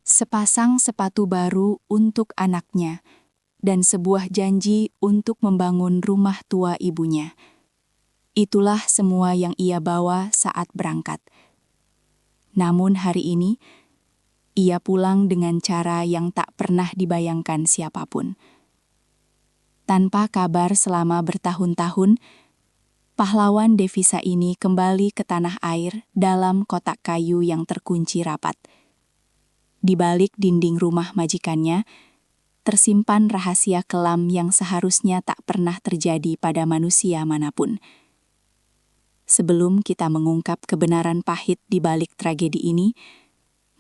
sepasang sepatu baru untuk anaknya, dan sebuah janji untuk membangun rumah tua ibunya. Itulah semua yang ia bawa saat berangkat. Namun hari ini, ia pulang dengan cara yang tak pernah dibayangkan siapapun. Tanpa kabar selama bertahun-tahun, pahlawan devisa ini kembali ke tanah air dalam kotak kayu yang terkunci rapat. Di balik dinding rumah majikannya, tersimpan rahasia kelam yang seharusnya tak pernah terjadi pada manusia manapun. Sebelum kita mengungkap kebenaran pahit di balik tragedi ini,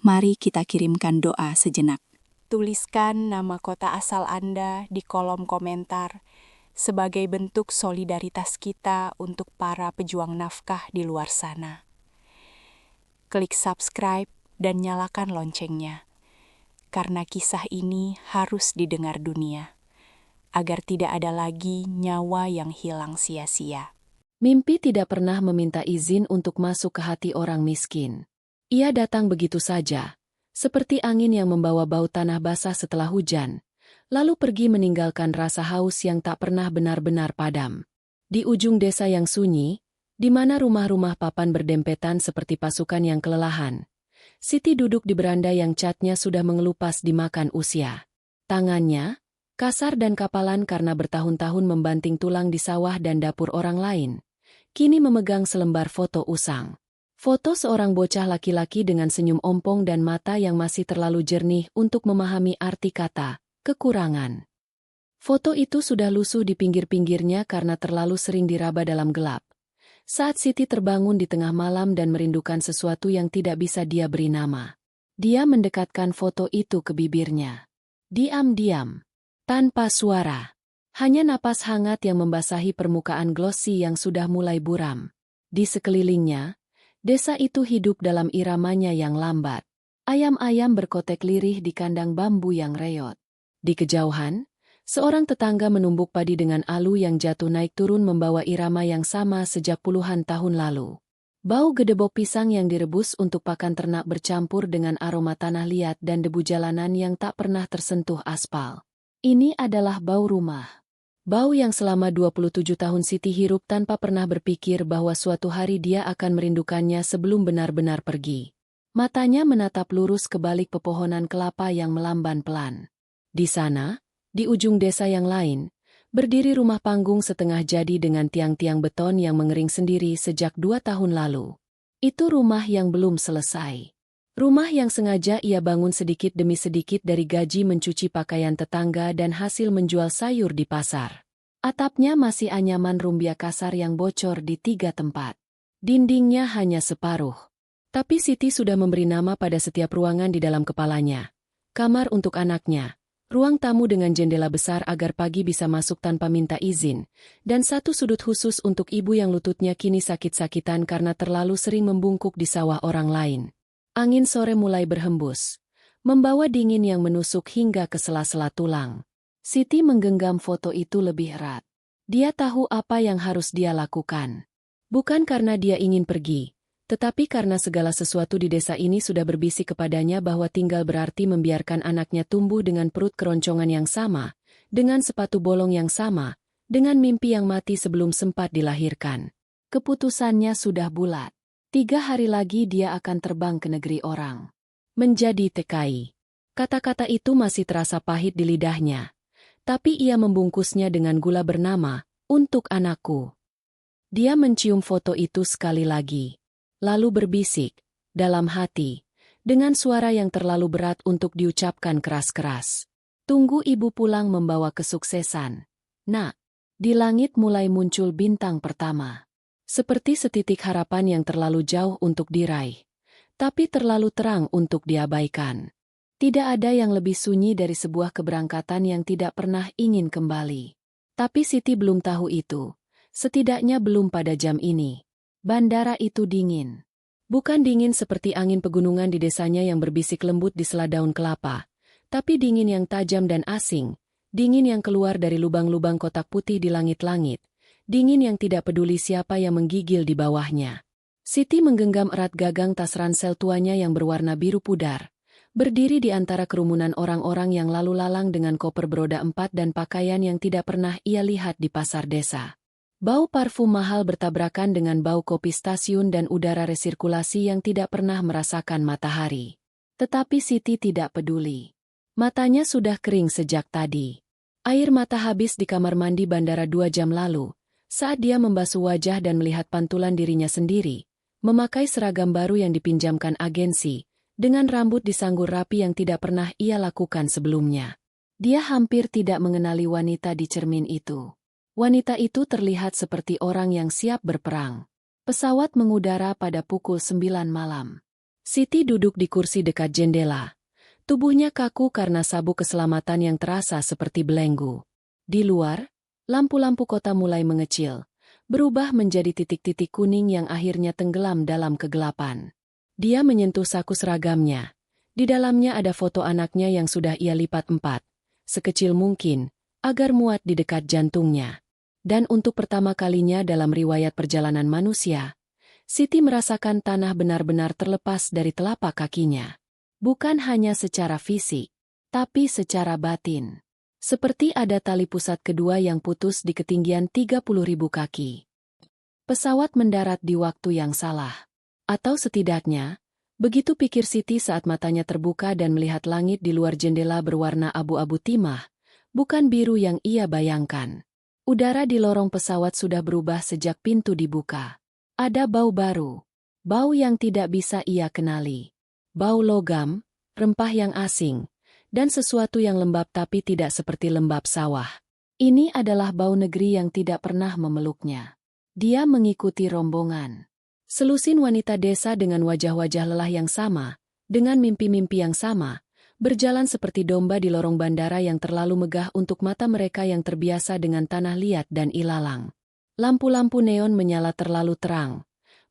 mari kita kirimkan doa sejenak. Tuliskan nama kota asal Anda di kolom komentar sebagai bentuk solidaritas kita untuk para pejuang nafkah di luar sana. Klik subscribe dan nyalakan loncengnya, karena kisah ini harus didengar dunia, agar tidak ada lagi nyawa yang hilang sia-sia. Mimpi tidak pernah meminta izin untuk masuk ke hati orang miskin. Ia datang begitu saja, seperti angin yang membawa bau tanah basah setelah hujan, lalu pergi meninggalkan rasa haus yang tak pernah benar-benar padam. Di ujung desa yang sunyi, di mana rumah-rumah papan berdempetan seperti pasukan yang kelelahan, Siti duduk di beranda yang catnya sudah mengelupas dimakan usia. Tangannya, kasar dan kapalan karena bertahun-tahun membanting tulang di sawah dan dapur orang lain, kini memegang selembar foto usang. Foto seorang bocah laki-laki dengan senyum ompong dan mata yang masih terlalu jernih untuk memahami arti kata kekurangan. Foto itu sudah lusuh di pinggir-pinggirnya karena terlalu sering diraba dalam gelap. Saat Siti terbangun di tengah malam dan merindukan sesuatu yang tidak bisa dia beri nama, dia mendekatkan foto itu ke bibirnya. Diam-diam, tanpa suara, hanya napas hangat yang membasahi permukaan glossy yang sudah mulai buram. Di sekelilingnya, desa itu hidup dalam iramanya yang lambat. Ayam-ayam berkotek lirih di kandang bambu yang reot. Di kejauhan, seorang tetangga menumbuk padi dengan alu yang jatuh naik turun membawa irama yang sama sejak puluhan tahun lalu. Bau gedebok pisang yang direbus untuk pakan ternak bercampur dengan aroma tanah liat dan debu jalanan yang tak pernah tersentuh aspal. Ini adalah bau rumah. Bau yang selama 27 tahun Siti hirup tanpa pernah berpikir bahwa suatu hari dia akan merindukannya sebelum benar-benar pergi. Matanya menatap lurus ke balik pepohonan kelapa yang melamban pelan. Di sana, di ujung desa yang lain, berdiri rumah panggung setengah jadi dengan tiang-tiang beton yang mengering sendiri sejak 2 tahun lalu. Itu rumah yang belum selesai. Rumah yang sengaja ia bangun sedikit demi sedikit dari gaji mencuci pakaian tetangga dan hasil menjual sayur di pasar. Atapnya masih anyaman rumbia kasar yang bocor di 3 tempat. Dindingnya hanya separuh. Tapi Siti sudah memberi nama pada setiap ruangan di dalam kepalanya. Kamar untuk anaknya, ruang tamu dengan jendela besar agar pagi bisa masuk tanpa minta izin, dan satu sudut khusus untuk ibu yang lututnya kini sakit-sakitan karena terlalu sering membungkuk di sawah orang lain. Angin sore mulai berhembus, membawa dingin yang menusuk hingga ke sela-sela tulang. Siti menggenggam foto itu lebih erat. Dia tahu apa yang harus dia lakukan. Bukan karena dia ingin pergi, tetapi karena segala sesuatu di desa ini sudah berbisik kepadanya bahwa tinggal berarti membiarkan anaknya tumbuh dengan perut keroncongan yang sama, dengan sepatu bolong yang sama, dengan mimpi yang mati sebelum sempat dilahirkan. Keputusannya sudah bulat. 3 hari lagi dia akan terbang ke negeri orang. Menjadi TKI. Kata-kata itu masih terasa pahit di lidahnya. Tapi ia membungkusnya dengan gula bernama, "Untuk anakku." Dia mencium foto itu sekali lagi. Lalu berbisik, dalam hati, dengan suara yang terlalu berat untuk diucapkan keras-keras. "Tunggu ibu pulang membawa kesuksesan. Nak." Di langit mulai muncul bintang pertama. Seperti setitik harapan yang terlalu jauh untuk diraih, tapi terlalu terang untuk diabaikan. Tidak ada yang lebih sunyi dari sebuah keberangkatan yang tidak pernah ingin kembali. Tapi Siti belum tahu itu, setidaknya belum pada jam ini. Bandara itu dingin. Bukan dingin seperti angin pegunungan di desanya yang berbisik lembut di sela daun kelapa, tapi dingin yang tajam dan asing, dingin yang keluar dari lubang-lubang kotak putih di langit-langit, dingin yang tidak peduli siapa yang menggigil di bawahnya. Siti menggenggam erat gagang tas ransel tuanya yang berwarna biru pudar, berdiri di antara kerumunan orang-orang yang lalu lalang dengan koper beroda 4 dan pakaian yang tidak pernah ia lihat di pasar desa. Bau parfum mahal bertabrakan dengan bau kopi stasiun dan udara resirkulasi yang tidak pernah merasakan matahari. Tetapi Siti tidak peduli. Matanya sudah kering sejak tadi. Air mata habis di kamar mandi bandara 2 jam lalu, saat dia membasuh wajah dan melihat pantulan dirinya sendiri, memakai seragam baru yang dipinjamkan agensi, dengan rambut disanggur rapi yang tidak pernah ia lakukan sebelumnya. Dia hampir tidak mengenali wanita di cermin itu. Wanita itu terlihat seperti orang yang siap berperang. Pesawat mengudara pada pukul 9 malam. Siti duduk di kursi dekat jendela. Tubuhnya kaku karena sabuk keselamatan yang terasa seperti belenggu. Di luar, lampu-lampu kota mulai mengecil, berubah menjadi titik-titik kuning yang akhirnya tenggelam dalam kegelapan. Dia menyentuh saku seragamnya. Di dalamnya ada foto anaknya yang sudah ia lipat 4, sekecil mungkin, agar muat di dekat jantungnya. Dan untuk pertama kalinya dalam riwayat perjalanan manusia, Siti merasakan tanah benar-benar terlepas dari telapak kakinya. Bukan hanya secara fisik, tapi secara batin. Seperti ada tali pusat kedua yang putus di ketinggian 30.000 kaki. Pesawat mendarat di waktu yang salah. Atau setidaknya, begitu pikir Siti saat matanya terbuka dan melihat langit di luar jendela berwarna abu-abu timah, bukan biru yang ia bayangkan. Udara di lorong pesawat sudah berubah sejak pintu dibuka. Ada bau baru. Bau yang tidak bisa ia kenali. Bau logam, rempah yang asing, dan sesuatu yang lembab tapi tidak seperti lembab sawah. Ini adalah bau negeri yang tidak pernah memeluknya. Dia mengikuti rombongan. Selusin wanita desa dengan wajah-wajah lelah yang sama, dengan mimpi-mimpi yang sama, berjalan seperti domba di lorong bandara yang terlalu megah untuk mata mereka yang terbiasa dengan tanah liat dan ilalang. Lampu-lampu neon menyala terlalu terang,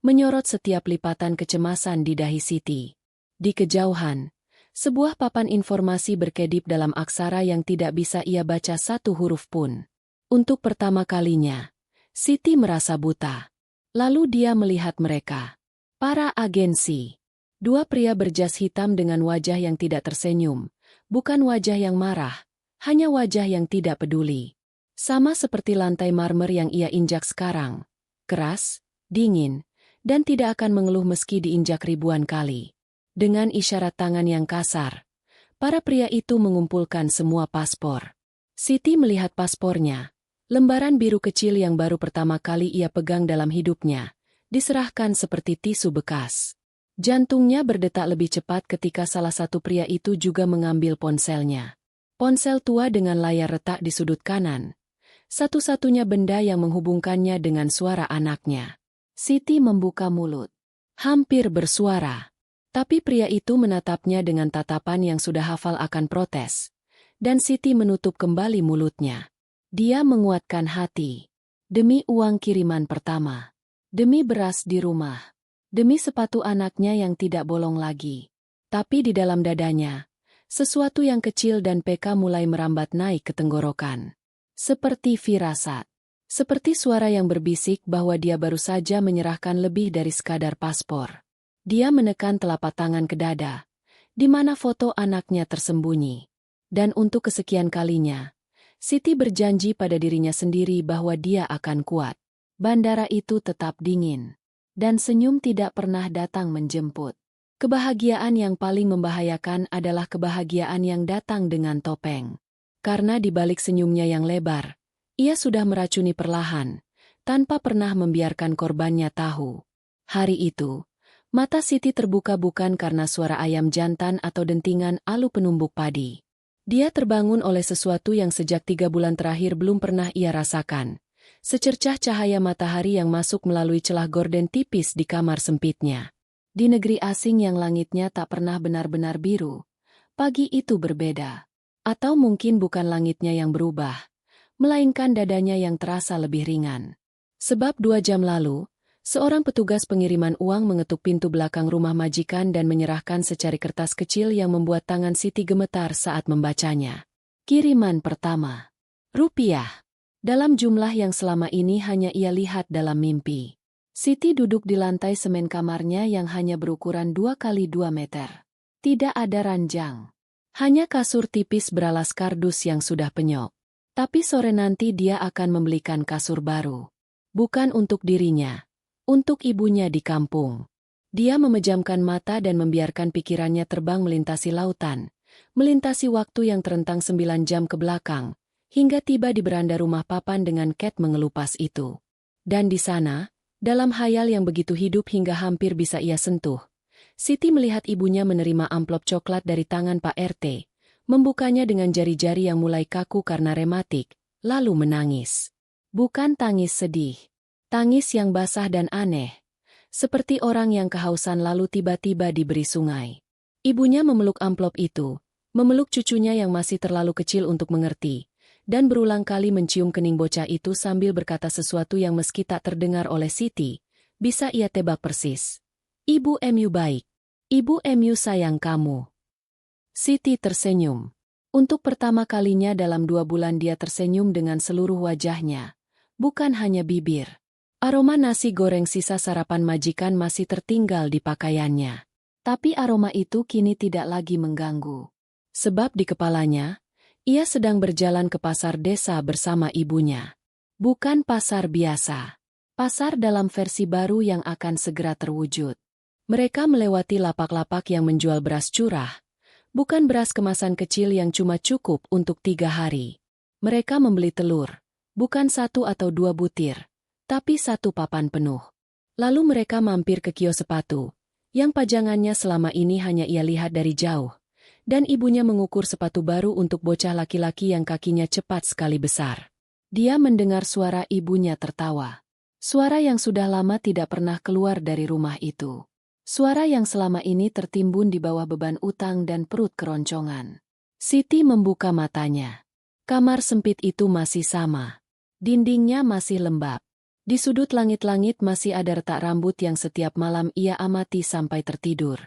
menyorot setiap lipatan kecemasan di dahi Siti. Di kejauhan, sebuah papan informasi berkedip dalam aksara yang tidak bisa ia baca satu huruf pun. Untuk pertama kalinya, Siti merasa buta. Lalu dia melihat mereka. Para agensi. 2 pria berjas hitam dengan wajah yang tidak tersenyum. Bukan wajah yang marah, hanya wajah yang tidak peduli. Sama seperti lantai marmer yang ia injak sekarang. Keras, dingin, dan tidak akan mengeluh meski diinjak ribuan kali. Dengan isyarat tangan yang kasar, para pria itu mengumpulkan semua paspor. Siti melihat paspornya. Lembaran biru kecil yang baru pertama kali ia pegang dalam hidupnya, diserahkan seperti tisu bekas. Jantungnya berdetak lebih cepat ketika salah satu pria itu juga mengambil ponselnya. Ponsel tua dengan layar retak di sudut kanan. Satu-satunya benda yang menghubungkannya dengan suara anaknya. Siti membuka mulut. Hampir bersuara. Tapi pria itu menatapnya dengan tatapan yang sudah hafal akan protes. Dan Siti menutup kembali mulutnya. Dia menguatkan hati. Demi uang kiriman pertama. Demi beras di rumah. Demi sepatu anaknya yang tidak bolong lagi. Tapi di dalam dadanya, sesuatu yang kecil dan peka mulai merambat naik ke tenggorokan. Seperti firasat. Seperti suara yang berbisik bahwa dia baru saja menyerahkan lebih dari sekadar paspor. Dia menekan telapak tangan ke dada, di mana foto anaknya tersembunyi. Dan untuk kesekian kalinya, Siti berjanji pada dirinya sendiri bahwa dia akan kuat. Bandara itu tetap dingin. Dan senyum tidak pernah datang menjemput. Kebahagiaan yang paling membahayakan adalah kebahagiaan yang datang dengan topeng. Karena di balik senyumnya yang lebar, ia sudah meracuni perlahan, tanpa pernah membiarkan korbannya tahu. Hari itu, mata Siti terbuka bukan karena suara ayam jantan atau dentingan alu penumbuk padi. Dia terbangun oleh sesuatu yang sejak 3 bulan terakhir belum pernah ia rasakan. Secercah cahaya matahari yang masuk melalui celah gorden tipis di kamar sempitnya. Di negeri asing yang langitnya tak pernah benar-benar biru, pagi itu berbeda. Atau mungkin bukan langitnya yang berubah, melainkan dadanya yang terasa lebih ringan. Sebab 2 jam lalu, seorang petugas pengiriman uang mengetuk pintu belakang rumah majikan dan menyerahkan secari kertas kecil yang membuat tangan Siti gemetar saat membacanya. Kiriman pertama. Rupiah. Dalam jumlah yang selama ini hanya ia lihat dalam mimpi. Siti duduk di lantai semen kamarnya yang hanya berukuran 2 kali 2 meter. Tidak ada ranjang. Hanya kasur tipis beralas kardus yang sudah penyok. Tapi sore nanti dia akan membelikan kasur baru. Bukan untuk dirinya, untuk ibunya di kampung. Dia memejamkan mata dan membiarkan pikirannya terbang melintasi lautan, melintasi waktu yang terentang 9 jam ke belakang, hingga tiba di beranda rumah papan dengan Cat mengelupas itu. Dan di sana, dalam hayal yang begitu hidup hingga hampir bisa ia sentuh, Siti melihat ibunya menerima amplop coklat dari tangan Pak RT, membukanya dengan jari-jari yang mulai kaku karena rematik, lalu menangis. Bukan tangis sedih. Tangis yang basah dan aneh. Seperti orang yang kehausan lalu tiba-tiba diberi sungai. Ibunya memeluk amplop itu, memeluk cucunya yang masih terlalu kecil untuk mengerti, dan berulang kali mencium kening bocah itu sambil berkata sesuatu yang meski tak terdengar oleh Siti, bisa ia tebak persis. Ibu Mu baik. Ibu Mu sayang kamu. Siti tersenyum. Untuk pertama kalinya dalam 2 bulan dia tersenyum dengan seluruh wajahnya, bukan hanya bibir. Aroma nasi goreng sisa sarapan majikan masih tertinggal di pakaiannya. Tapi aroma itu kini tidak lagi mengganggu. Sebab di kepalanya, ia sedang berjalan ke pasar desa bersama ibunya. Bukan pasar biasa. Pasar dalam versi baru yang akan segera terwujud. Mereka melewati lapak-lapak yang menjual beras curah. Bukan beras kemasan kecil yang cuma cukup untuk 3 hari. Mereka membeli telur. Bukan 1 atau 2 butir. Tapi 1 papan penuh. Lalu mereka mampir ke kios sepatu, yang pajangannya selama ini hanya ia lihat dari jauh, dan ibunya mengukur sepatu baru untuk bocah laki-laki yang kakinya cepat sekali besar. Dia mendengar suara ibunya tertawa. Suara yang sudah lama tidak pernah keluar dari rumah itu. Suara yang selama ini tertimbun di bawah beban utang dan perut keroncongan. Siti membuka matanya. Kamar sempit itu masih sama. Dindingnya masih lembab. Di sudut langit-langit masih ada retak rambut yang setiap malam ia amati sampai tertidur.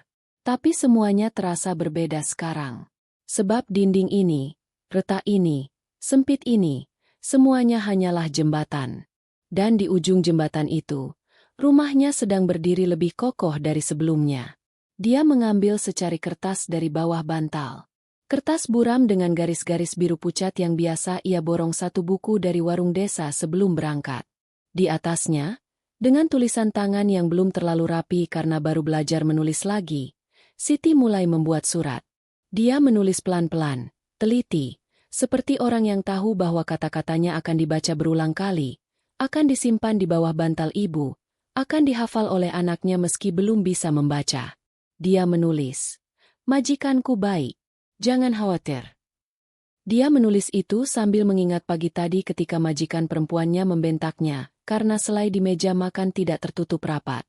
Tapi semuanya terasa berbeda sekarang. Sebab dinding ini, retak ini, sempit ini, semuanya hanyalah jembatan. Dan di ujung jembatan itu, rumahnya sedang berdiri lebih kokoh dari sebelumnya. Dia mengambil secari kertas dari bawah bantal. Kertas buram dengan garis-garis biru pucat yang biasa ia borong 1 buku dari warung desa sebelum berangkat. Di atasnya, dengan tulisan tangan yang belum terlalu rapi karena baru belajar menulis lagi, Siti mulai membuat surat. Dia menulis pelan-pelan, teliti, seperti orang yang tahu bahwa kata-katanya akan dibaca berulang kali, akan disimpan di bawah bantal ibu, akan dihafal oleh anaknya meski belum bisa membaca. Dia menulis, "Majikanku baik, jangan khawatir." Dia menulis itu sambil mengingat pagi tadi ketika majikan perempuannya membentaknya, karena selai di meja makan tidak tertutup rapat.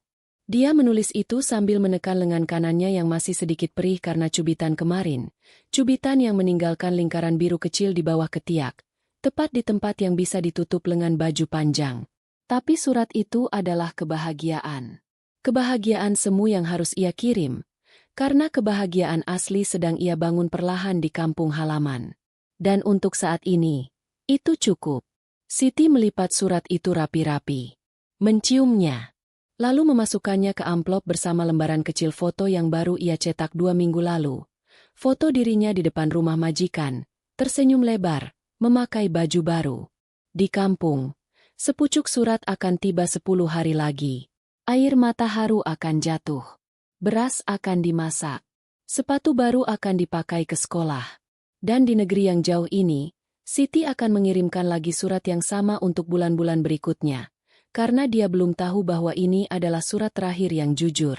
Dia menulis itu sambil menekan lengan kanannya yang masih sedikit perih karena cubitan kemarin, cubitan yang meninggalkan lingkaran biru kecil di bawah ketiak, tepat di tempat yang bisa ditutup lengan baju panjang. Tapi surat itu adalah kebahagiaan. Kebahagiaan semu yang harus ia kirim, karena kebahagiaan asli sedang ia bangun perlahan di kampung halaman. Dan untuk saat ini, itu cukup. Siti melipat surat itu rapi-rapi, menciumnya, lalu memasukkannya ke amplop bersama lembaran kecil foto yang baru ia cetak 2 minggu lalu. Foto dirinya di depan rumah majikan, tersenyum lebar, memakai baju baru. Di kampung, sepucuk surat akan tiba 10 hari lagi. Air mata haru akan jatuh. Beras akan dimasak. Sepatu baru akan dipakai ke sekolah. Dan di negeri yang jauh ini, Siti akan mengirimkan lagi surat yang sama untuk bulan-bulan berikutnya, karena dia belum tahu bahwa ini adalah surat terakhir yang jujur.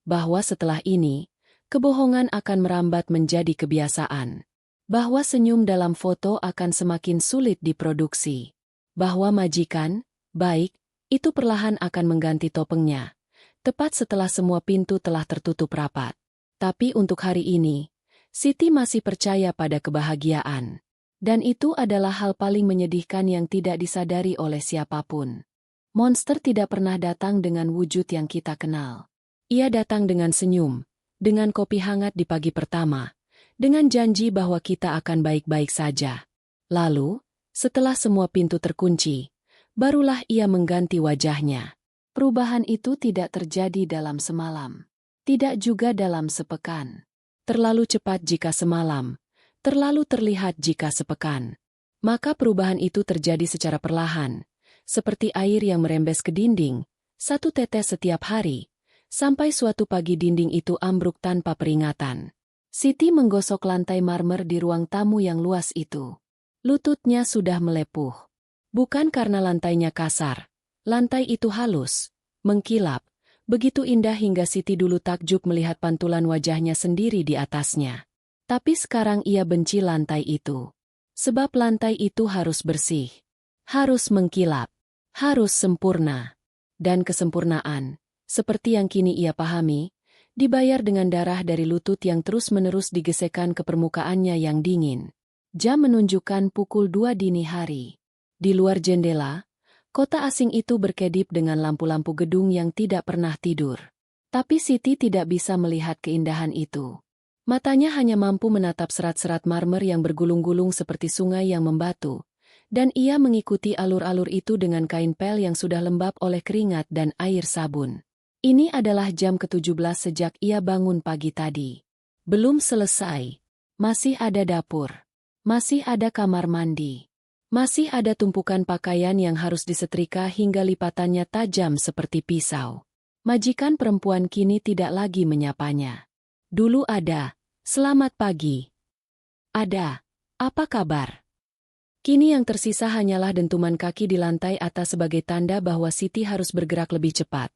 Bahwa setelah ini, kebohongan akan merambat menjadi kebiasaan. Bahwa senyum dalam foto akan semakin sulit diproduksi. Bahwa majikan, baik, itu perlahan akan mengganti topengnya, tepat setelah semua pintu telah tertutup rapat. Tapi untuk hari ini, Siti masih percaya pada kebahagiaan. Dan itu adalah hal paling menyedihkan yang tidak disadari oleh siapapun. Monster tidak pernah datang dengan wujud yang kita kenal. Ia datang dengan senyum, dengan kopi hangat di pagi pertama, dengan janji bahwa kita akan baik-baik saja. Lalu, setelah semua pintu terkunci, barulah ia mengganti wajahnya. Perubahan itu tidak terjadi dalam semalam. Tidak juga dalam sepekan. terlalu cepat jika semalam, terlalu terlihat jika sepekan. Maka perubahan itu terjadi secara perlahan, seperti air yang merembes ke dinding, satu tetes setiap hari, sampai suatu pagi dinding itu ambruk tanpa peringatan. Siti menggosok lantai marmer di ruang tamu yang luas itu. Lututnya sudah melepuh. Bukan karena lantainya kasar, lantai itu halus, mengkilap, begitu indah hingga Siti dulu takjub melihat pantulan wajahnya sendiri di atasnya. Tapi sekarang ia benci lantai itu. Sebab lantai itu harus bersih, harus mengkilap, harus sempurna. Dan kesempurnaan, seperti yang kini ia pahami, dibayar dengan darah dari lutut yang terus-menerus digesekkan ke permukaannya yang dingin. Jam menunjukkan pukul 2 dini hari. Di luar jendela, kota asing itu berkedip dengan lampu-lampu gedung yang tidak pernah tidur. Tapi Siti tidak bisa melihat keindahan itu. Matanya hanya mampu menatap serat-serat marmer yang bergulung-gulung seperti sungai yang membatu, dan ia mengikuti alur-alur itu dengan kain pel yang sudah lembab oleh keringat dan air sabun. Ini adalah jam ke-17 sejak ia bangun pagi tadi. Belum selesai. Masih ada dapur. Masih ada kamar mandi. Masih ada tumpukan pakaian yang harus disetrika hingga lipatannya tajam seperti pisau. Majikan perempuan kini tidak lagi menyapanya. Dulu ada, "Selamat pagi." Ada, "Apa kabar?" Kini yang tersisa hanyalah dentuman kaki di lantai atas sebagai tanda bahwa Siti harus bergerak lebih cepat.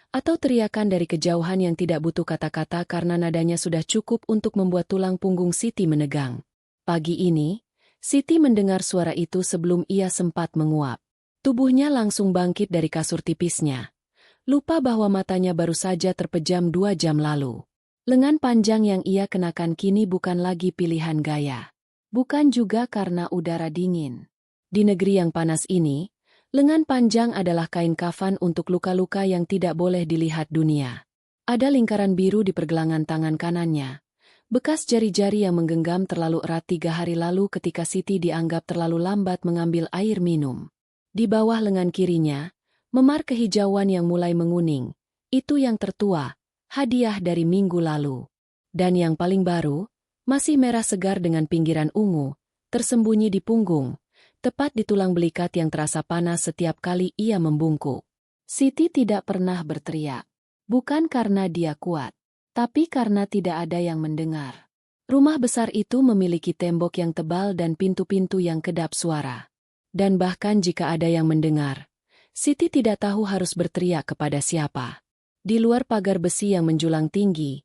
Atau teriakan dari kejauhan yang tidak butuh kata-kata karena nadanya sudah cukup untuk membuat tulang punggung Siti menegang. Pagi ini, Siti mendengar suara itu sebelum ia sempat menguap. Tubuhnya langsung bangkit dari kasur tipisnya. Lupa bahwa matanya baru saja terpejam 2 jam lalu. Lengan panjang yang ia kenakan kini bukan lagi pilihan gaya. Bukan juga karena udara dingin. Di negeri yang panas ini, lengan panjang adalah kain kafan untuk luka-luka yang tidak boleh dilihat dunia. Ada lingkaran biru di pergelangan tangan kanannya. Bekas jari-jari yang menggenggam terlalu erat 3 hari lalu ketika Siti dianggap terlalu lambat mengambil air minum. Di bawah lengan kirinya, memar kehijauan yang mulai menguning. Itu yang tertua, hadiah dari minggu lalu. Dan yang paling baru, masih merah segar dengan pinggiran ungu, tersembunyi di punggung, tepat di tulang belikat yang terasa panas setiap kali ia membungkuk. Siti tidak pernah berteriak. Bukan karena dia kuat, tapi karena tidak ada yang mendengar. Rumah besar itu memiliki tembok yang tebal dan pintu-pintu yang kedap suara. Dan bahkan jika ada yang mendengar, Siti tidak tahu harus berteriak kepada siapa. Di luar pagar besi yang menjulang tinggi,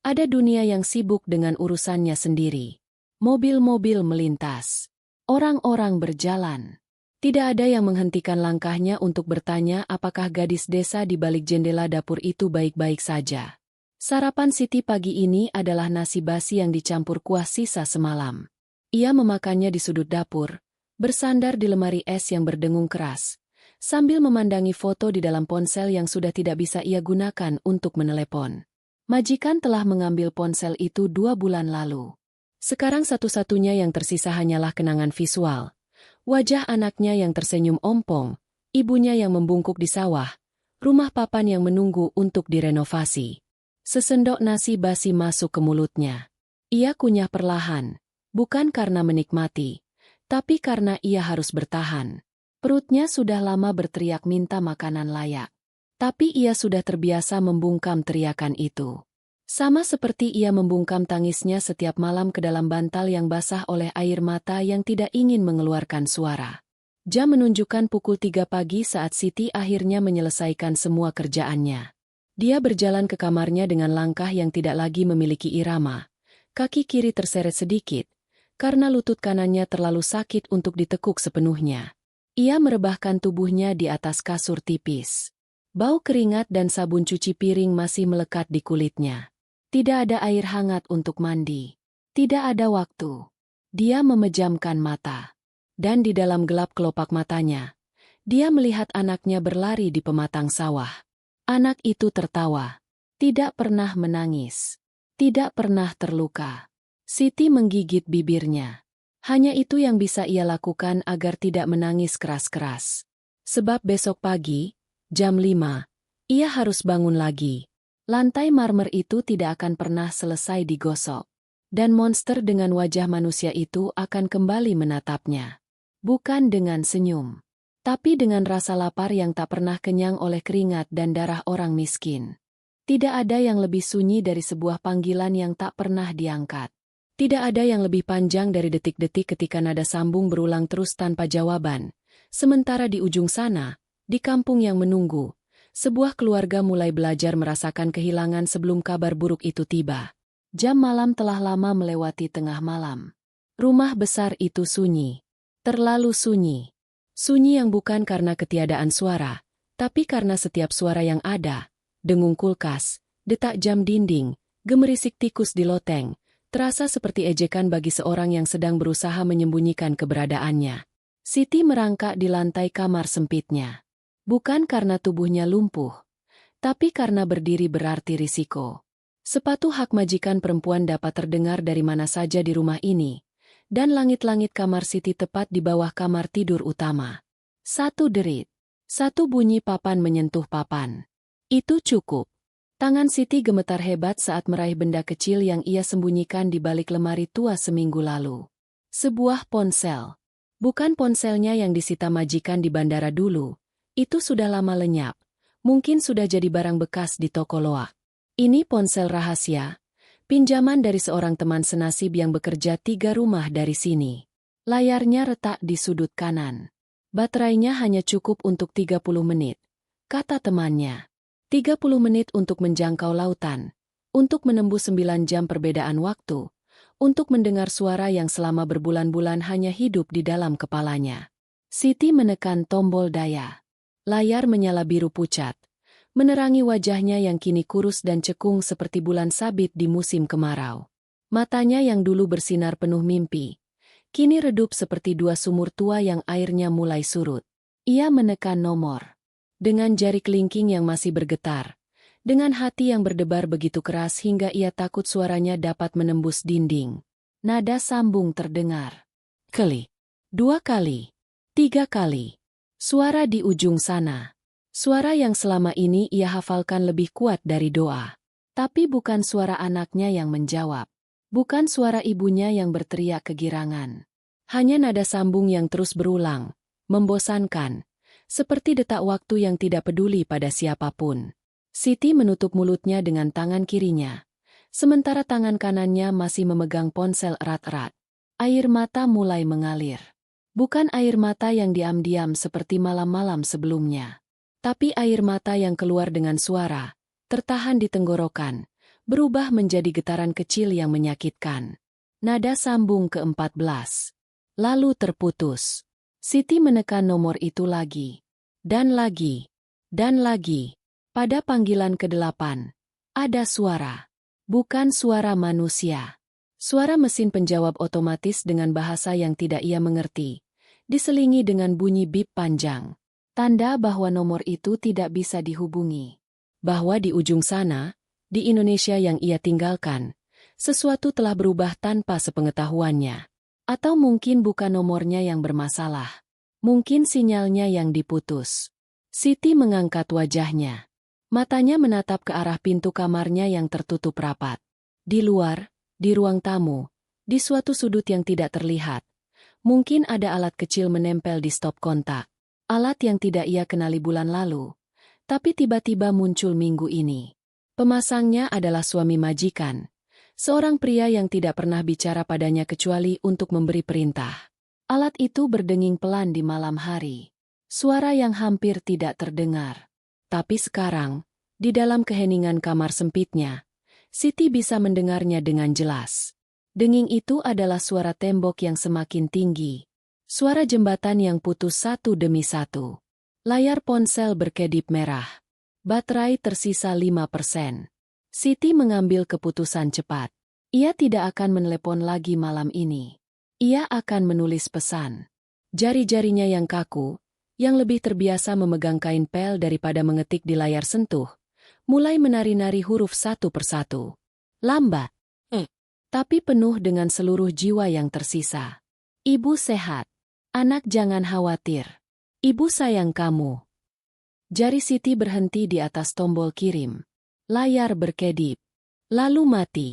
ada dunia yang sibuk dengan urusannya sendiri. Mobil-mobil melintas. Orang-orang berjalan. Tidak ada yang menghentikan langkahnya untuk bertanya apakah gadis desa di balik jendela dapur itu baik-baik saja. Sarapan Siti pagi ini adalah nasi basi yang dicampur kuah sisa semalam. Ia memakannya di sudut dapur, bersandar di lemari es yang berdengung keras, sambil memandangi foto di dalam ponsel yang sudah tidak bisa ia gunakan untuk menelepon. Majikan telah mengambil ponsel itu 2 bulan lalu. Sekarang satu-satunya yang tersisa hanyalah kenangan visual. Wajah anaknya yang tersenyum ompong, ibunya yang membungkuk di sawah, rumah papan yang menunggu untuk direnovasi. Sesendok nasi basi masuk ke mulutnya. Ia kunyah perlahan, bukan karena menikmati, tapi karena ia harus bertahan. Perutnya sudah lama berteriak minta makanan layak. Tapi ia sudah terbiasa membungkam teriakan itu. Sama seperti ia membungkam tangisnya setiap malam ke dalam bantal yang basah oleh air mata yang tidak ingin mengeluarkan suara. Jam menunjukkan pukul 3 pagi saat Siti akhirnya menyelesaikan semua kerjaannya. Dia berjalan ke kamarnya dengan langkah yang tidak lagi memiliki irama. Kaki kiri terseret sedikit, karena lutut kanannya terlalu sakit untuk ditekuk sepenuhnya. Ia merebahkan tubuhnya di atas kasur tipis. Bau keringat dan sabun cuci piring masih melekat di kulitnya. Tidak ada air hangat untuk mandi. Tidak ada waktu. Dia memejamkan mata. Dan di dalam gelap kelopak matanya, dia melihat anaknya berlari di pematang sawah. Anak itu tertawa. Tidak pernah menangis. Tidak pernah terluka. Siti menggigit bibirnya. Hanya itu yang bisa ia lakukan agar tidak menangis keras-keras. Sebab besok pagi, jam 5, ia harus bangun lagi. Lantai marmer itu tidak akan pernah selesai digosok. Dan monster dengan wajah manusia itu akan kembali menatapnya. Bukan dengan senyum, tapi dengan rasa lapar yang tak pernah kenyang oleh keringat dan darah orang miskin. Tidak ada yang lebih sunyi dari sebuah panggilan yang tak pernah diangkat. Tidak ada yang lebih panjang dari detik-detik ketika nada sambung berulang terus tanpa jawaban. Sementara di ujung sana, di kampung yang menunggu, sebuah keluarga mulai belajar merasakan kehilangan sebelum kabar buruk itu tiba. Jam malam telah lama melewati tengah malam. Rumah besar itu sunyi. Terlalu sunyi. Sunyi yang bukan karena ketiadaan suara, tapi karena setiap suara yang ada, dengung kulkas, detak jam dinding, gemerisik tikus di loteng, terasa seperti ejekan bagi seorang yang sedang berusaha menyembunyikan keberadaannya. Siti merangkak di lantai kamar sempitnya. Bukan karena tubuhnya lumpuh, tapi karena berdiri berarti risiko. Sepatu hak majikan perempuan dapat terdengar dari mana saja di rumah ini, dan langit-langit kamar Siti tepat di bawah kamar tidur utama. Satu derit. Satu bunyi papan menyentuh papan. Itu cukup. Tangan Siti gemetar hebat saat meraih benda kecil yang ia sembunyikan di balik lemari tua seminggu lalu. Sebuah ponsel. Bukan ponselnya yang disita majikan di bandara dulu. Itu sudah lama lenyap. Mungkin sudah jadi barang bekas di toko loak. Ini ponsel rahasia. Pinjaman dari seorang teman senasib yang bekerja 3 rumah dari sini. Layarnya retak di sudut kanan. Baterainya hanya cukup untuk 30 menit, kata temannya. 30 menit untuk menjangkau lautan, untuk menembus 9 jam perbedaan waktu, untuk mendengar suara yang selama berbulan-bulan hanya hidup di dalam kepalanya. Siti menekan tombol daya. Layar menyala biru pucat, menerangi wajahnya yang kini kurus dan cekung seperti bulan sabit di musim kemarau. Matanya yang dulu bersinar penuh mimpi, kini redup seperti 2 sumur tua yang airnya mulai surut. Ia menekan nomor. Dengan jari kelingking yang masih bergetar, dengan hati yang berdebar begitu keras hingga ia takut suaranya dapat menembus dinding. Nada sambung terdengar. Kali. 2 kali. 3 kali. Suara di ujung sana. Suara yang selama ini ia hafalkan lebih kuat dari doa. Tapi bukan suara anaknya yang menjawab. Bukan suara ibunya yang berteriak kegirangan. Hanya nada sambung yang terus berulang, membosankan, seperti detak waktu yang tidak peduli pada siapapun. Siti menutup mulutnya dengan tangan kirinya, sementara tangan kanannya masih memegang ponsel erat-erat. Air mata mulai mengalir. Bukan air mata yang diam-diam seperti malam-malam sebelumnya, tapi air mata yang keluar dengan suara, tertahan di tenggorokan, berubah menjadi getaran kecil yang menyakitkan. Nada sambung ke-14. Lalu terputus. Siti menekan nomor itu lagi. Dan lagi. Dan lagi. Pada panggilan ke-8, ada suara. Bukan suara manusia. Suara mesin penjawab otomatis dengan bahasa yang tidak ia mengerti, diselingi dengan bunyi bip panjang. Tanda bahwa nomor itu tidak bisa dihubungi. Bahwa di ujung sana, di Indonesia yang ia tinggalkan, sesuatu telah berubah tanpa sepengetahuannya. Atau mungkin bukan nomornya yang bermasalah. Mungkin sinyalnya yang diputus. Siti mengangkat wajahnya. Matanya menatap ke arah pintu kamarnya yang tertutup rapat. Di luar, di ruang tamu, di suatu sudut yang tidak terlihat, mungkin ada alat kecil menempel di stop kontak. Alat yang tidak ia kenali bulan lalu, tapi tiba-tiba muncul minggu ini. Pemasangnya adalah suami majikan, seorang pria yang tidak pernah bicara padanya kecuali untuk memberi perintah. Alat itu berdenging pelan di malam hari. Suara yang hampir tidak terdengar. Tapi sekarang, di dalam keheningan kamar sempitnya, Siti bisa mendengarnya dengan jelas. Denging itu adalah suara tembok yang semakin tinggi. Suara jembatan yang putus satu demi satu. Layar ponsel berkedip merah. Baterai tersisa 5%. Siti mengambil keputusan cepat. Ia tidak akan menelepon lagi malam ini. Ia akan menulis pesan. Jari-jarinya yang kaku, yang lebih terbiasa memegang kain pel daripada mengetik di layar sentuh, mulai menari-nari huruf satu persatu. Lambat, tapi penuh dengan seluruh jiwa yang tersisa. Ibu sehat. Anak jangan khawatir. Ibu sayang kamu. Jari Siti berhenti di atas tombol kirim. Layar berkedip. Lalu mati.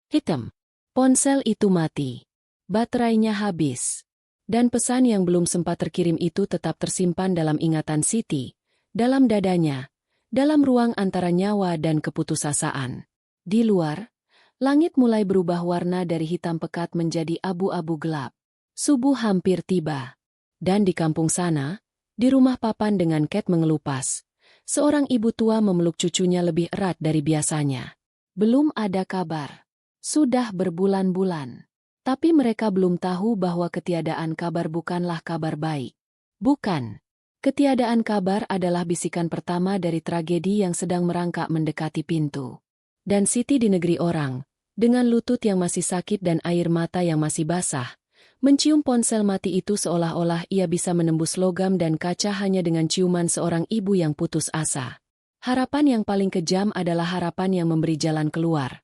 Hitam. Ponsel itu mati. Baterainya habis. Dan pesan yang belum sempat terkirim itu tetap tersimpan dalam ingatan Siti, dalam dadanya, dalam ruang antara nyawa dan keputusasaan. Di luar, langit mulai berubah warna dari hitam pekat menjadi abu-abu gelap. Subuh hampir tiba. Dan di kampung sana, di rumah papan dengan Cat mengelupas, seorang ibu tua memeluk cucunya lebih erat dari biasanya. Belum ada kabar. Sudah berbulan-bulan. Tapi mereka belum tahu bahwa ketiadaan kabar bukanlah kabar baik. Bukan. Ketiadaan kabar adalah bisikan pertama dari tragedi yang sedang merangkak mendekati pintu. Dan Siti di negeri orang, dengan lutut yang masih sakit dan air mata yang masih basah, mencium ponsel mati itu seolah-olah ia bisa menembus logam dan kaca hanya dengan ciuman seorang ibu yang putus asa. Harapan yang paling kejam adalah harapan yang memberi jalan keluar.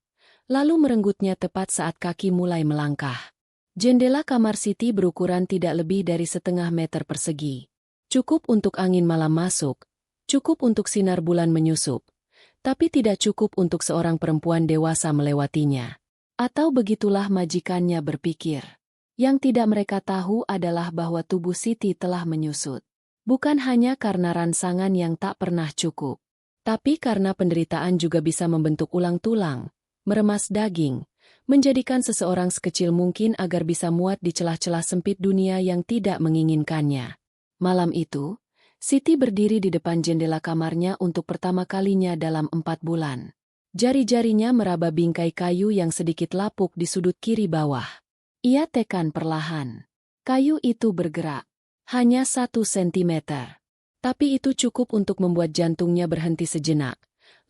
Lalu merenggutnya tepat saat kaki mulai melangkah. Jendela kamar Siti berukuran tidak lebih dari 0,5 meter persegi. Cukup untuk angin malam masuk, cukup untuk sinar bulan menyusup, tapi tidak cukup untuk seorang perempuan dewasa melewatinya. Atau begitulah majikannya berpikir. Yang tidak mereka tahu adalah bahwa tubuh Siti telah menyusut. Bukan hanya karena rangsangan yang tak pernah cukup, tapi karena penderitaan juga bisa membentuk ulang tulang, meremas daging, menjadikan seseorang sekecil mungkin agar bisa muat di celah-celah sempit dunia yang tidak menginginkannya. Malam itu, Siti berdiri di depan jendela kamarnya untuk pertama kalinya dalam 4 bulan. Jari-jarinya meraba bingkai kayu yang sedikit lapuk di sudut kiri bawah. Ia tekan perlahan. Kayu itu bergerak. Hanya 1 sentimeter. Tapi itu cukup untuk membuat jantungnya berhenti sejenak,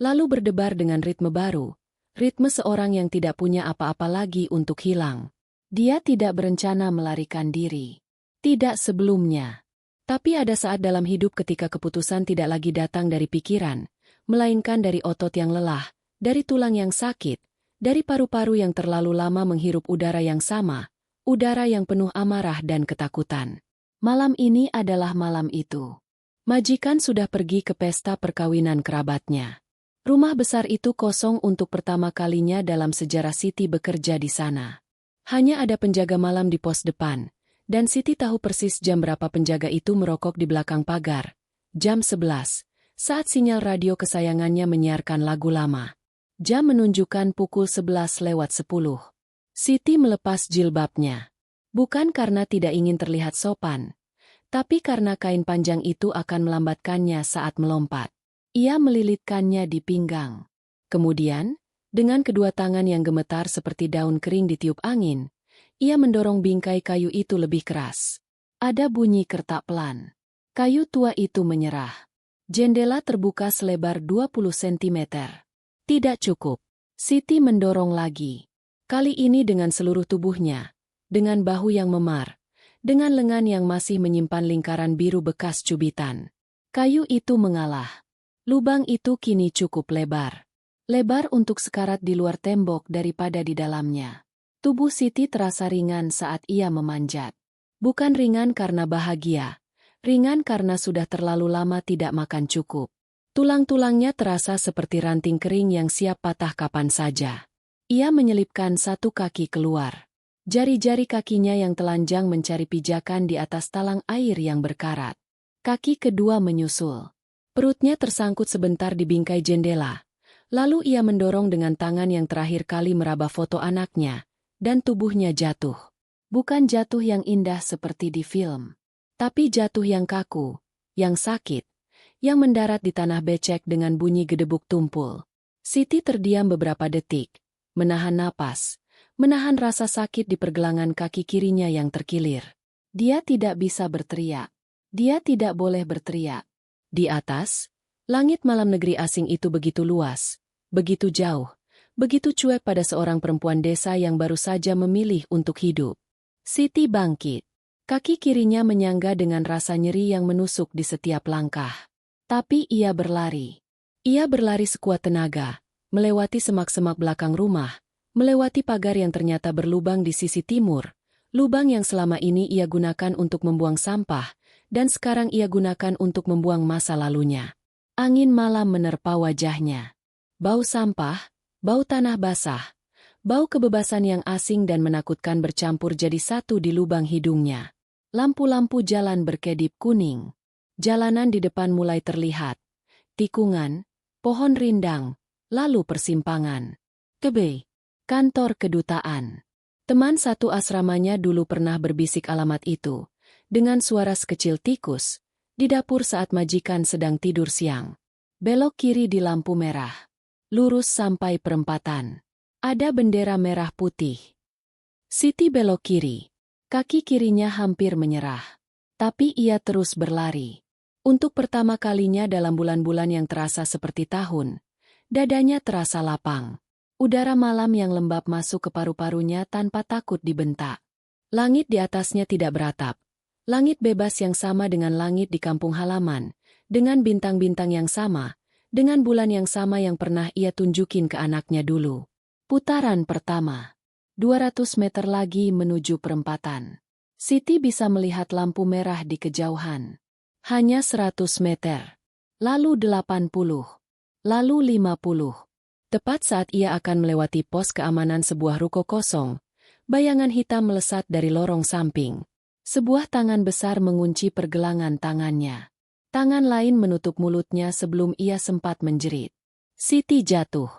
lalu berdebar dengan ritme baru. Ritme seorang yang tidak punya apa-apa lagi untuk hilang. Dia tidak berencana melarikan diri. Tidak sebelumnya. Tapi ada saat dalam hidup ketika keputusan tidak lagi datang dari pikiran, melainkan dari otot yang lelah, dari tulang yang sakit, dari paru-paru yang terlalu lama menghirup udara yang sama, udara yang penuh amarah dan ketakutan. Malam ini adalah malam itu. Majikan sudah pergi ke pesta perkawinan kerabatnya. Rumah besar itu kosong untuk pertama kalinya dalam sejarah Siti bekerja di sana. Hanya ada penjaga malam di pos depan, dan Siti tahu persis jam berapa penjaga itu merokok di belakang pagar. Jam 11, saat sinyal radio kesayangannya menyiarkan lagu lama. Jam menunjukkan pukul 11:10. Siti melepas jilbabnya. Bukan karena tidak ingin terlihat sopan, tapi karena kain panjang itu akan melambatkannya saat melompat. Ia melilitkannya di pinggang. Kemudian, dengan kedua tangan yang gemetar seperti daun kering ditiup angin, ia mendorong bingkai kayu itu lebih keras. Ada bunyi kertak pelan. Kayu tua itu menyerah. Jendela terbuka selebar 20 sentimeter. Tidak cukup. Siti mendorong lagi. Kali ini dengan seluruh tubuhnya, dengan bahu yang memar, dengan lengan yang masih menyimpan lingkaran biru bekas cubitan. Kayu itu mengalah. Lubang itu kini cukup lebar. Lebar untuk sekarat di luar tembok daripada di dalamnya. Tubuh Siti terasa ringan saat ia memanjat. Bukan ringan karena bahagia. Ringan karena sudah terlalu lama tidak makan cukup. Tulang-tulangnya terasa seperti ranting kering yang siap patah kapan saja. Ia menyelipkan satu kaki keluar. Jari-jari kakinya yang telanjang mencari pijakan di atas talang air yang berkarat. Kaki kedua menyusul. Perutnya tersangkut sebentar di bingkai jendela. Lalu ia mendorong dengan tangan yang terakhir kali meraba foto anaknya, dan tubuhnya jatuh. Bukan jatuh yang indah seperti di film, tapi jatuh yang kaku, yang sakit, yang mendarat di tanah becek dengan bunyi gedebuk tumpul. Siti terdiam beberapa detik, menahan napas, menahan rasa sakit di pergelangan kaki kirinya yang terkilir. Dia tidak bisa berteriak. Dia tidak boleh berteriak. Di atas, langit malam negeri asing itu begitu luas, begitu jauh, begitu cuek pada seorang perempuan desa yang baru saja memilih untuk hidup. Siti bangkit. Kaki kirinya menyangga dengan rasa nyeri yang menusuk di setiap langkah. Tapi ia berlari. Ia berlari sekuat tenaga, melewati semak-semak belakang rumah, melewati pagar yang ternyata berlubang di sisi timur, lubang yang selama ini ia gunakan untuk membuang sampah, dan sekarang ia gunakan untuk membuang masa lalunya. Angin malam menerpa wajahnya. Bau sampah, bau tanah basah, Bau kebebasan yang asing dan menakutkan bercampur jadi satu di lubang hidungnya. Lampu-lampu jalan berkedip kuning. Jalanan di depan mulai terlihat. Tikungan, pohon rindang, lalu persimpangan. Kebe, kantor kedutaan. Teman satu asramanya dulu pernah berbisik alamat itu, dengan suara sekecil tikus, di dapur saat majikan sedang tidur siang. Belok kiri di lampu merah. Lurus sampai perempatan. Ada bendera merah putih. Siti belok kiri. Kaki kirinya hampir menyerah. Tapi ia terus berlari. Untuk pertama kalinya dalam bulan-bulan yang terasa seperti tahun, dadanya terasa lapang. Udara malam yang lembab masuk ke paru-parunya tanpa takut dibentak. Langit di atasnya tidak beratap. Langit bebas yang sama dengan langit di kampung halaman, dengan bintang-bintang yang sama, dengan bulan yang sama yang pernah ia tunjukin ke anaknya dulu. Putaran pertama. 200 meter lagi menuju perempatan. Siti bisa melihat lampu merah di kejauhan. Hanya 100 meter. Lalu 80. Lalu 50. Tepat saat ia akan melewati pos keamanan sebuah ruko kosong, bayangan hitam melesat dari lorong samping. Sebuah tangan besar mengunci pergelangan tangannya. Tangan lain menutup mulutnya sebelum ia sempat menjerit. Siti jatuh.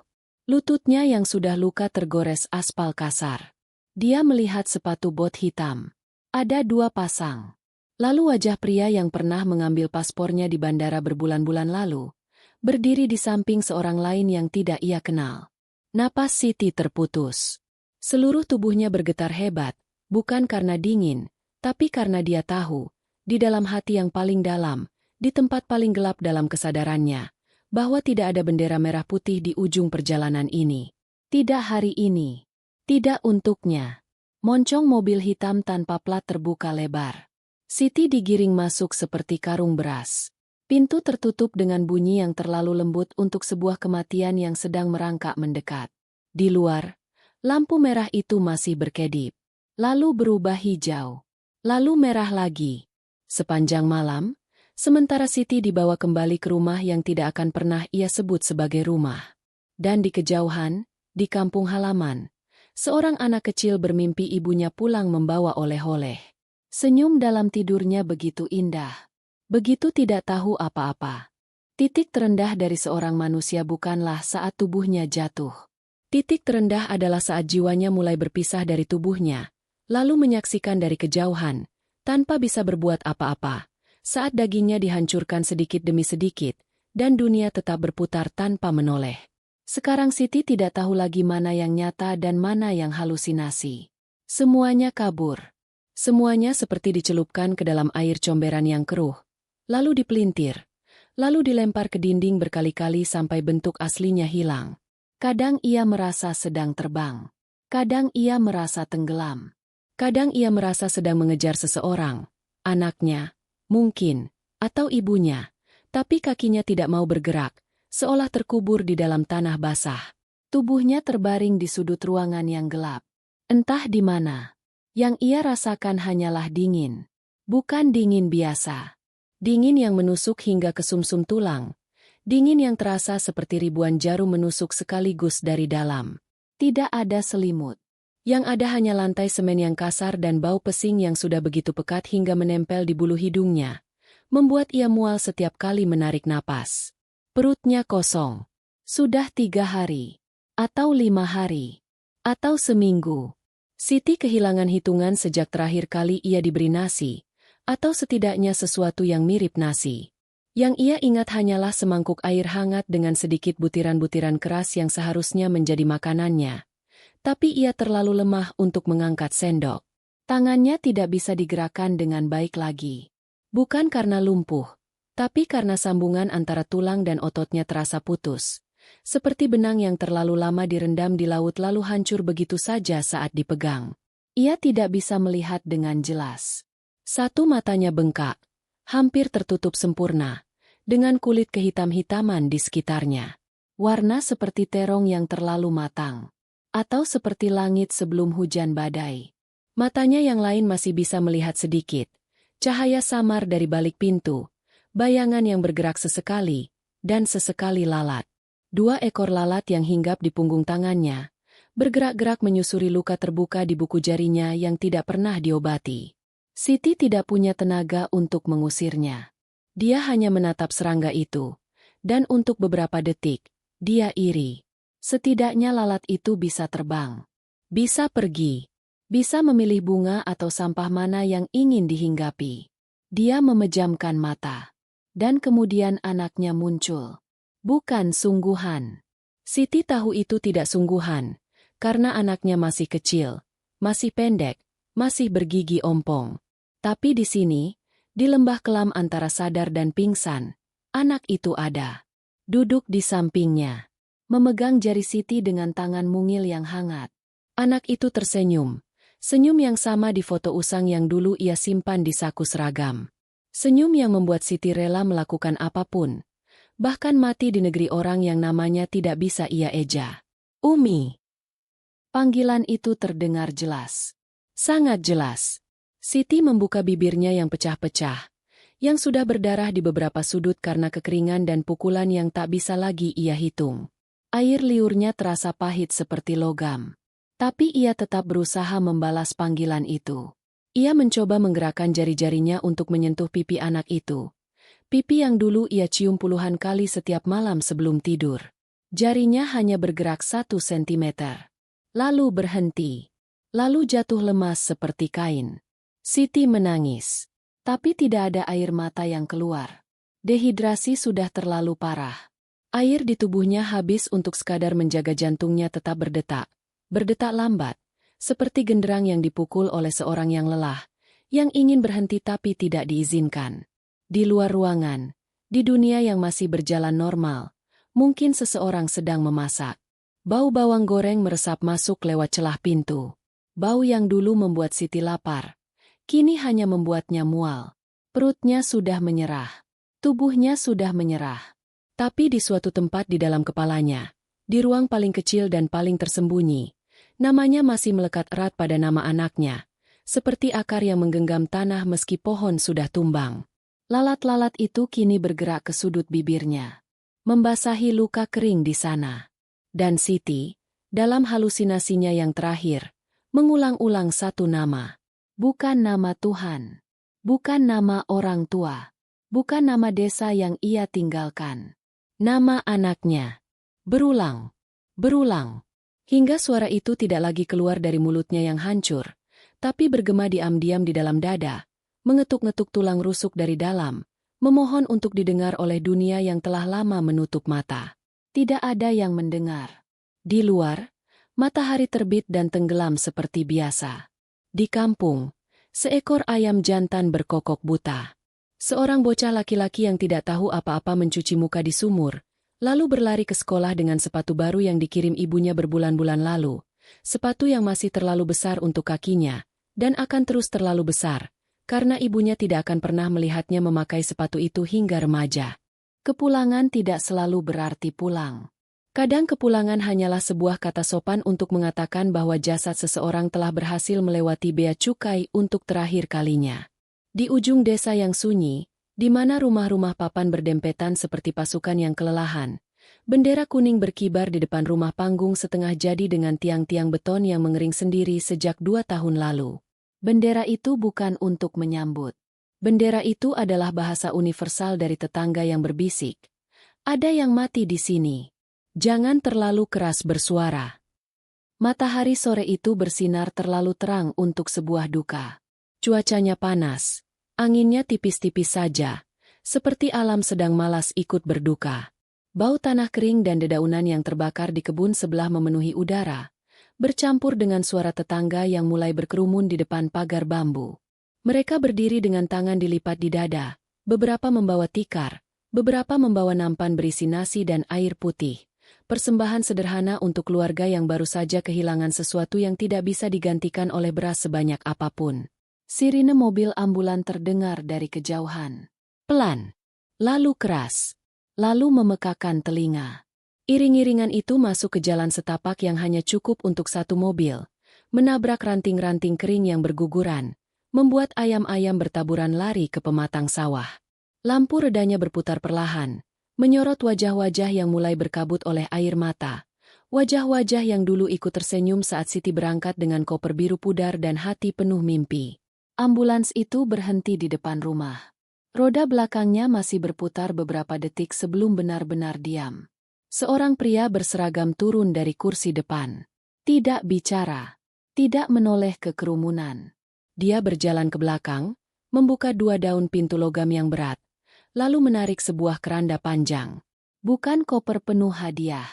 Lututnya yang sudah luka tergores aspal kasar. Dia melihat sepatu bot hitam. Ada 2 pasang. Lalu wajah pria yang pernah mengambil paspornya di bandara berbulan-bulan lalu, berdiri di samping seorang lain yang tidak ia kenal. Napas Siti terputus. Seluruh tubuhnya bergetar hebat, bukan karena dingin, tapi karena dia tahu, di dalam hati yang paling dalam, di tempat paling gelap dalam kesadarannya, bahwa tidak ada bendera merah putih di ujung perjalanan ini. Tidak hari ini. Tidak untuknya. Moncong mobil hitam tanpa plat terbuka lebar. Siti digiring masuk seperti karung beras. Pintu tertutup dengan bunyi yang terlalu lembut untuk sebuah kematian yang sedang merangkak mendekat. Di luar, lampu merah itu masih berkedip. Lalu berubah hijau. Lalu merah lagi. Sepanjang malam, sementara Siti dibawa kembali ke rumah yang tidak akan pernah ia sebut sebagai rumah. Dan di kejauhan, di kampung halaman, seorang anak kecil bermimpi ibunya pulang membawa oleh-oleh. Senyum dalam tidurnya begitu indah. Begitu tidak tahu apa-apa. Titik terendah dari seorang manusia bukanlah saat tubuhnya jatuh. Titik terendah adalah saat jiwanya mulai berpisah dari tubuhnya, lalu menyaksikan dari kejauhan, tanpa bisa berbuat apa-apa, saat dagingnya dihancurkan sedikit demi sedikit, dan dunia tetap berputar tanpa menoleh. Sekarang Siti tidak tahu lagi mana yang nyata dan mana yang halusinasi. Semuanya kabur. Semuanya seperti dicelupkan ke dalam air comberan yang keruh, lalu dipelintir, lalu dilempar ke dinding berkali-kali sampai bentuk aslinya hilang. Kadang ia merasa sedang terbang. Kadang ia merasa tenggelam. Kadang ia merasa sedang mengejar seseorang, anaknya, mungkin, atau ibunya, tapi kakinya tidak mau bergerak, seolah terkubur di dalam tanah basah. Tubuhnya terbaring di sudut ruangan yang gelap. Entah di mana. Yang ia rasakan hanyalah dingin. Bukan dingin biasa. Dingin yang menusuk hingga ke sumsum tulang. Dingin yang terasa seperti ribuan jarum menusuk sekaligus dari dalam. Tidak ada selimut. Yang ada hanya lantai semen yang kasar dan bau pesing yang sudah begitu pekat hingga menempel di bulu hidungnya, membuat ia mual setiap kali menarik napas. Perutnya kosong. Sudah 3 hari. Atau 5 hari. Atau seminggu. Siti kehilangan hitungan sejak terakhir kali ia diberi nasi, atau setidaknya sesuatu yang mirip nasi. Yang ia ingat hanyalah semangkuk air hangat dengan sedikit butiran-butiran keras yang seharusnya menjadi makanannya. Tapi ia terlalu lemah untuk mengangkat sendok. Tangannya tidak bisa digerakkan dengan baik lagi. Bukan karena lumpuh, tapi karena sambungan antara tulang dan ototnya terasa putus. Seperti benang yang terlalu lama direndam di laut lalu hancur begitu saja saat dipegang. Ia tidak bisa melihat dengan jelas. Satu matanya bengkak, hampir tertutup sempurna, dengan kulit kehitam-hitaman di sekitarnya. Warna seperti terong yang terlalu matang. Atau seperti langit sebelum hujan badai. Matanya yang lain masih bisa melihat sedikit. Cahaya samar dari balik pintu, bayangan yang bergerak sesekali, dan sesekali lalat. 2 ekor lalat yang hinggap di punggung tangannya, bergerak-gerak menyusuri luka terbuka di buku jarinya yang tidak pernah diobati. Siti tidak punya tenaga untuk mengusirnya. Dia hanya menatap serangga itu, dan untuk beberapa detik, dia iri. Setidaknya lalat itu bisa terbang. Bisa pergi. Bisa memilih bunga atau sampah mana yang ingin dihinggapi. Dia memejamkan mata. Dan kemudian anaknya muncul. Bukan sungguhan. Siti tahu itu tidak sungguhan, karena anaknya masih kecil, masih pendek, masih bergigi ompong. Tapi di sini, di lembah kelam antara sadar dan pingsan, anak itu ada. Duduk di sampingnya. Memegang jari Siti dengan tangan mungil yang hangat. Anak itu tersenyum. Senyum yang sama di foto usang yang dulu ia simpan di saku seragam. Senyum yang membuat Siti rela melakukan apapun. Bahkan mati di negeri orang yang namanya tidak bisa ia eja. Umi. Panggilan itu terdengar jelas. Sangat jelas. Siti membuka bibirnya yang pecah-pecah, yang sudah berdarah di beberapa sudut karena kekeringan dan pukulan yang tak bisa lagi ia hitung. Air liurnya terasa pahit seperti logam. Tapi ia tetap berusaha membalas panggilan itu. Ia mencoba menggerakkan jari-jarinya untuk menyentuh pipi anak itu. Pipi yang dulu ia cium puluhan kali setiap malam sebelum tidur. Jarinya hanya bergerak 1 sentimeter. Lalu berhenti. Lalu jatuh lemas seperti kain. Siti menangis. Tapi tidak ada air mata yang keluar. Dehidrasi sudah terlalu parah. Air di tubuhnya habis untuk sekadar menjaga jantungnya tetap berdetak. Berdetak lambat. Seperti genderang yang dipukul oleh seorang yang lelah. Yang ingin berhenti tapi tidak diizinkan. Di luar ruangan. Di dunia yang masih berjalan normal. Mungkin seseorang sedang memasak. Bau bawang goreng meresap masuk lewat celah pintu. Bau yang dulu membuat Siti lapar. Kini hanya membuatnya mual. Perutnya sudah menyerah. Tubuhnya sudah menyerah. Tapi di suatu tempat di dalam kepalanya, di ruang paling kecil dan paling tersembunyi, namanya masih melekat erat pada nama anaknya, seperti akar yang menggenggam tanah meski pohon sudah tumbang. Lalat-lalat itu kini bergerak ke sudut bibirnya, membasahi luka kering di sana. Dan Siti, dalam halusinasinya yang terakhir, mengulang-ulang satu nama. Bukan nama Tuhan. Bukan nama orang tua. Bukan nama desa yang ia tinggalkan. Nama anaknya. Berulang. Berulang. Hingga suara itu tidak lagi keluar dari mulutnya yang hancur, tapi bergema diam-diam di dalam dada, mengetuk-ngetuk tulang rusuk dari dalam, memohon untuk didengar oleh dunia yang telah lama menutup mata. Tidak ada yang mendengar. Di luar, matahari terbit dan tenggelam seperti biasa. Di kampung, seekor ayam jantan berkokok buta. Seorang bocah laki-laki yang tidak tahu apa-apa mencuci muka di sumur, lalu berlari ke sekolah dengan sepatu baru yang dikirim ibunya berbulan-bulan lalu. Sepatu yang masih terlalu besar untuk kakinya, dan akan terus terlalu besar, karena ibunya tidak akan pernah melihatnya memakai sepatu itu hingga remaja. Kepulangan tidak selalu berarti pulang. Kadang kepulangan hanyalah sebuah kata sopan untuk mengatakan bahwa jasad seseorang telah berhasil melewati bea cukai untuk terakhir kalinya. Di ujung desa yang sunyi, di mana rumah-rumah papan berdempetan seperti pasukan yang kelelahan, bendera kuning berkibar di depan rumah panggung setengah jadi dengan tiang-tiang beton yang mengering sendiri sejak 2 tahun lalu. Bendera itu bukan untuk menyambut. Bendera itu adalah bahasa universal dari tetangga yang berbisik. Ada yang mati di sini. Jangan terlalu keras bersuara. Matahari sore itu bersinar terlalu terang untuk sebuah duka. Cuacanya panas. Anginnya tipis-tipis saja. Seperti alam sedang malas ikut berduka. Bau tanah kering dan dedaunan yang terbakar di kebun sebelah memenuhi udara, bercampur dengan suara tetangga yang mulai berkerumun di depan pagar bambu. Mereka berdiri dengan tangan dilipat di dada, beberapa membawa tikar, beberapa membawa nampan berisi nasi dan air putih. Persembahan sederhana untuk keluarga yang baru saja kehilangan sesuatu yang tidak bisa digantikan oleh beras sebanyak apapun. Sirine mobil ambulan terdengar dari kejauhan. Pelan, lalu keras, lalu memekakan telinga. Iring-iringan itu masuk ke jalan setapak yang hanya cukup untuk satu mobil, menabrak ranting-ranting kering yang berguguran, membuat ayam-ayam bertaburan lari ke pematang sawah. Lampu redanya berputar perlahan, menyorot wajah-wajah yang mulai berkabut oleh air mata, Wajah-wajah yang dulu ikut tersenyum saat Siti berangkat dengan koper biru pudar dan hati penuh mimpi. Ambulans itu berhenti di depan rumah. Roda belakangnya masih berputar beberapa detik sebelum benar-benar diam. Seorang pria berseragam turun dari kursi depan. Tidak bicara. Tidak menoleh ke kerumunan. Dia berjalan ke belakang, membuka 2 daun pintu logam yang berat, lalu menarik sebuah keranda panjang. Bukan koper penuh hadiah.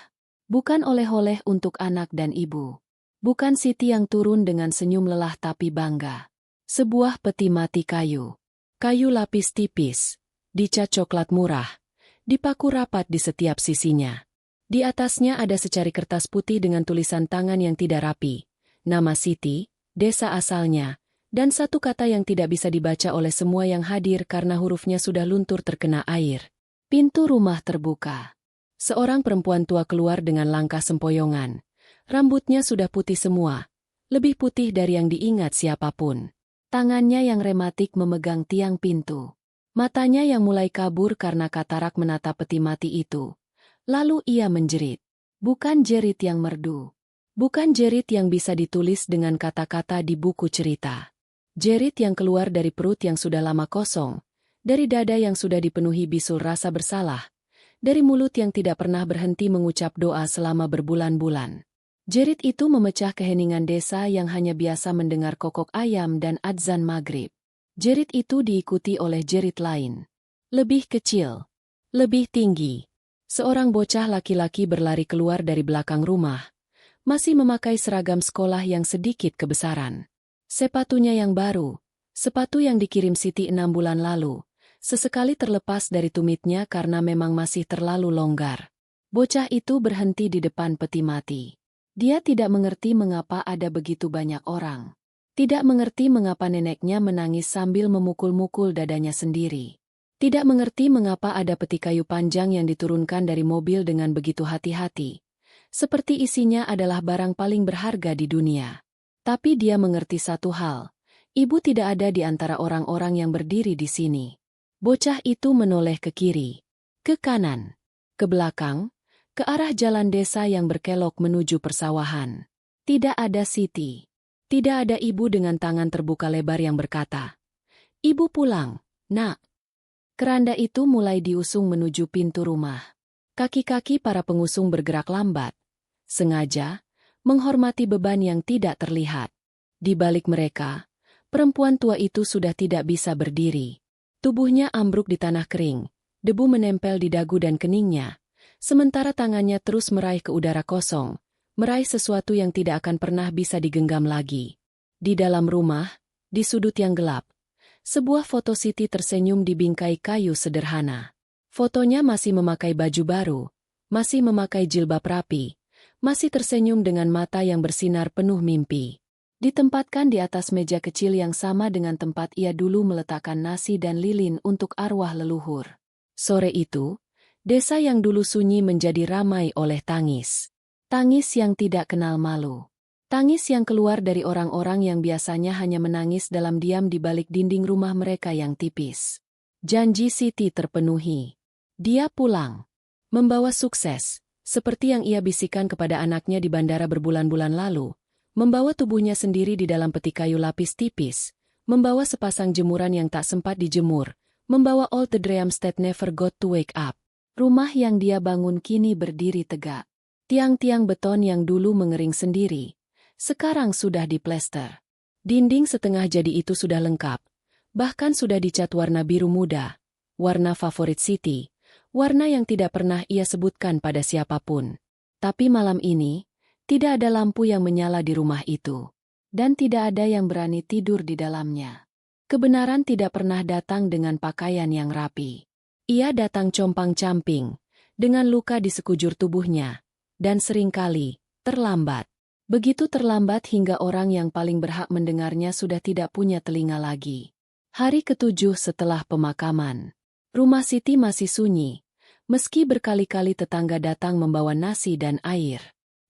Bukan oleh-oleh untuk anak dan ibu. Bukan Siti yang turun dengan senyum lelah tapi bangga. Sebuah peti mati kayu. Kayu lapis tipis, dicat coklat murah, dipaku rapat di setiap sisinya. Di atasnya ada secari kertas putih dengan tulisan tangan yang tidak rapi, nama Siti, desa asalnya, dan satu kata yang tidak bisa dibaca oleh semua yang hadir karena hurufnya sudah luntur terkena air. Pintu rumah terbuka. Seorang perempuan tua keluar dengan langkah sempoyongan. Rambutnya sudah putih semua, lebih putih dari yang diingat siapapun. Tangannya yang rematik memegang tiang pintu. Matanya yang mulai kabur karena katarak menatap peti mati itu. Lalu ia menjerit. Bukan jerit yang merdu. Bukan jerit yang bisa ditulis dengan kata-kata di buku cerita. Jerit yang keluar dari perut yang sudah lama kosong, dari dada yang sudah dipenuhi bisul rasa bersalah, dari mulut yang tidak pernah berhenti mengucap doa selama berbulan-bulan. Jerit itu memecah keheningan desa yang hanya biasa mendengar kokok ayam dan adzan maghrib. Jerit itu diikuti oleh jerit lain. Lebih kecil. Lebih tinggi. Seorang bocah laki-laki berlari keluar dari belakang rumah. Masih memakai seragam sekolah yang sedikit kebesaran. Sepatunya yang baru. Sepatu yang dikirim Siti 6 bulan lalu. Sesekali terlepas dari tumitnya karena memang masih terlalu longgar. Bocah itu berhenti di depan peti mati. Dia tidak mengerti mengapa ada begitu banyak orang. Tidak mengerti mengapa neneknya menangis sambil memukul-mukul dadanya sendiri. Tidak mengerti mengapa ada peti kayu panjang yang diturunkan dari mobil dengan begitu hati-hati. Seperti isinya adalah barang paling berharga di dunia. Tapi dia mengerti satu hal. Ibu tidak ada di antara orang-orang yang berdiri di sini. Bocah itu menoleh ke kiri, ke kanan, ke belakang, ke arah jalan desa yang berkelok menuju persawahan. Tidak ada Siti. Tidak ada ibu dengan tangan terbuka lebar yang berkata, "Ibu pulang, nak." Keranda itu mulai diusung menuju pintu rumah. Kaki-kaki para pengusung bergerak lambat, sengaja, menghormati beban yang tidak terlihat. Di balik mereka, perempuan tua itu sudah tidak bisa berdiri. Tubuhnya ambruk di tanah kering, debu menempel di dagu dan keningnya, sementara tangannya terus meraih ke udara kosong, meraih sesuatu yang tidak akan pernah bisa digenggam lagi. Di dalam rumah, di sudut yang gelap, sebuah foto Siti tersenyum di bingkai kayu sederhana. Fotonya masih memakai baju baru, masih memakai jilbab rapi, masih tersenyum dengan mata yang bersinar penuh mimpi. Ditempatkan di atas meja kecil yang sama dengan tempat ia dulu meletakkan nasi dan lilin untuk arwah leluhur. Sore itu, desa yang dulu sunyi menjadi ramai oleh tangis. Tangis yang tidak kenal malu. Tangis yang keluar dari orang-orang yang biasanya hanya menangis dalam diam di balik dinding rumah mereka yang tipis. Janji Siti terpenuhi. Dia pulang. Membawa sukses, seperti yang ia bisikan kepada anaknya di bandara berbulan-bulan lalu. Membawa tubuhnya sendiri di dalam peti kayu lapis tipis, membawa sepasang jemuran yang tak sempat dijemur, membawa all the dreams that never got to wake up. Rumah yang dia bangun kini berdiri tegak. Tiang-tiang beton yang dulu mengering sendiri, sekarang sudah diplester. Dinding setengah jadi itu sudah lengkap, bahkan sudah dicat warna biru muda, warna favorit Siti, warna yang tidak pernah ia sebutkan pada siapapun. Tapi malam ini, tidak ada lampu yang menyala di rumah itu. Dan tidak ada yang berani tidur di dalamnya. Kebenaran tidak pernah datang dengan pakaian yang rapi. Ia datang compang-camping, dengan luka di sekujur tubuhnya, dan seringkali terlambat. Begitu terlambat hingga orang yang paling berhak mendengarnya sudah tidak punya telinga lagi. Hari ke-7 setelah pemakaman. Rumah Siti masih sunyi, meski berkali-kali tetangga datang membawa nasi dan air.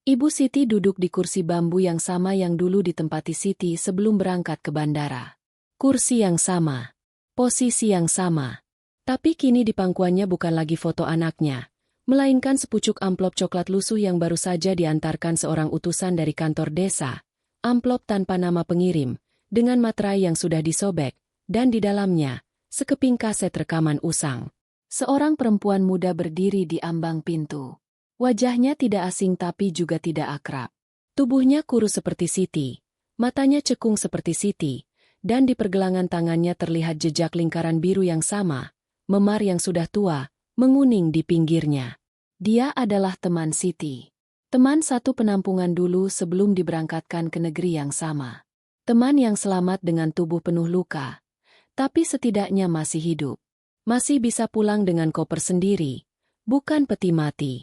Ibu Siti duduk di kursi bambu yang sama yang dulu ditempati Siti sebelum berangkat ke bandara. Kursi yang sama, posisi yang sama. Tapi kini di pangkuannya bukan lagi foto anaknya, melainkan sepucuk amplop coklat lusuh yang baru saja diantarkan seorang utusan dari kantor desa. Amplop tanpa nama pengirim, dengan materai yang sudah disobek, dan di dalamnya, sekeping kaset rekaman usang. Seorang perempuan muda berdiri di ambang pintu. Wajahnya tidak asing tapi juga tidak akrab. Tubuhnya kurus seperti Siti, matanya cekung seperti Siti, dan di pergelangan tangannya terlihat jejak lingkaran biru yang sama, memar yang sudah tua, menguning di pinggirnya. Dia adalah teman Siti. Teman satu penampungan dulu sebelum diberangkatkan ke negeri yang sama. Teman yang selamat dengan tubuh penuh luka, tapi setidaknya masih hidup. Masih bisa pulang dengan koper sendiri, bukan peti mati.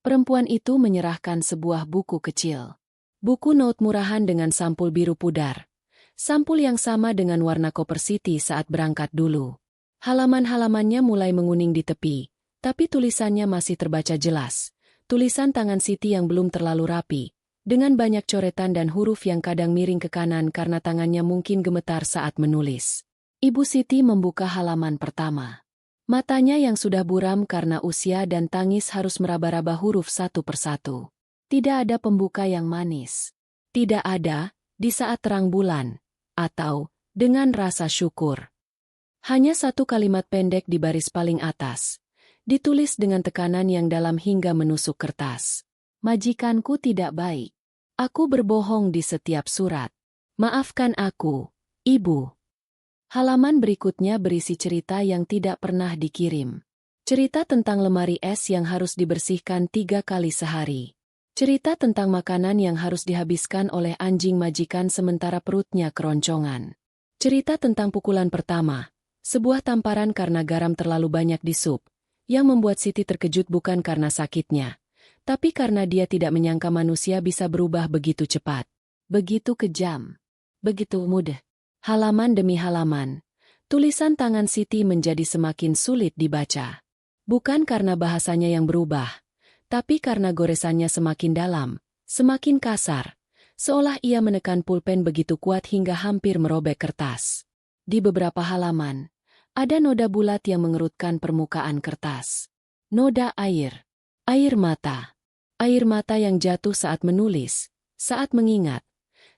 Perempuan itu menyerahkan sebuah buku kecil. Buku note murahan dengan sampul biru pudar. Sampul yang sama dengan warna koper Siti saat berangkat dulu. Halaman-halamannya mulai menguning di tepi, tapi tulisannya masih terbaca jelas. Tulisan tangan Siti yang belum terlalu rapi, dengan banyak coretan dan huruf yang kadang miring ke kanan karena tangannya mungkin gemetar saat menulis. Ibu Siti membuka halaman pertama. Matanya yang sudah buram karena usia dan tangis harus meraba-raba huruf satu persatu. Tidak ada pembuka yang manis. Tidak ada, di saat terang bulan, atau dengan rasa syukur. Hanya satu kalimat pendek di baris paling atas, ditulis dengan tekanan yang dalam hingga menusuk kertas. Majikanku tidak baik. Aku berbohong di setiap surat. Maafkan aku, Ibu. Halaman berikutnya berisi cerita yang tidak pernah dikirim. Cerita tentang lemari es yang harus dibersihkan 3 kali sehari. Cerita tentang makanan yang harus dihabiskan oleh anjing majikan sementara perutnya keroncongan. Cerita tentang pukulan pertama, sebuah tamparan karena garam terlalu banyak di sup, yang membuat Siti terkejut bukan karena sakitnya, tapi karena dia tidak menyangka manusia bisa berubah begitu cepat, begitu kejam, begitu mudah. Halaman demi halaman, tulisan tangan Siti menjadi semakin sulit dibaca. Bukan karena bahasanya yang berubah, tapi karena goresannya semakin dalam, semakin kasar, seolah ia menekan pulpen begitu kuat hingga hampir merobek kertas. Di beberapa halaman, ada noda bulat yang mengerutkan permukaan kertas. Noda air. Air mata. Air mata yang jatuh saat menulis, saat mengingat,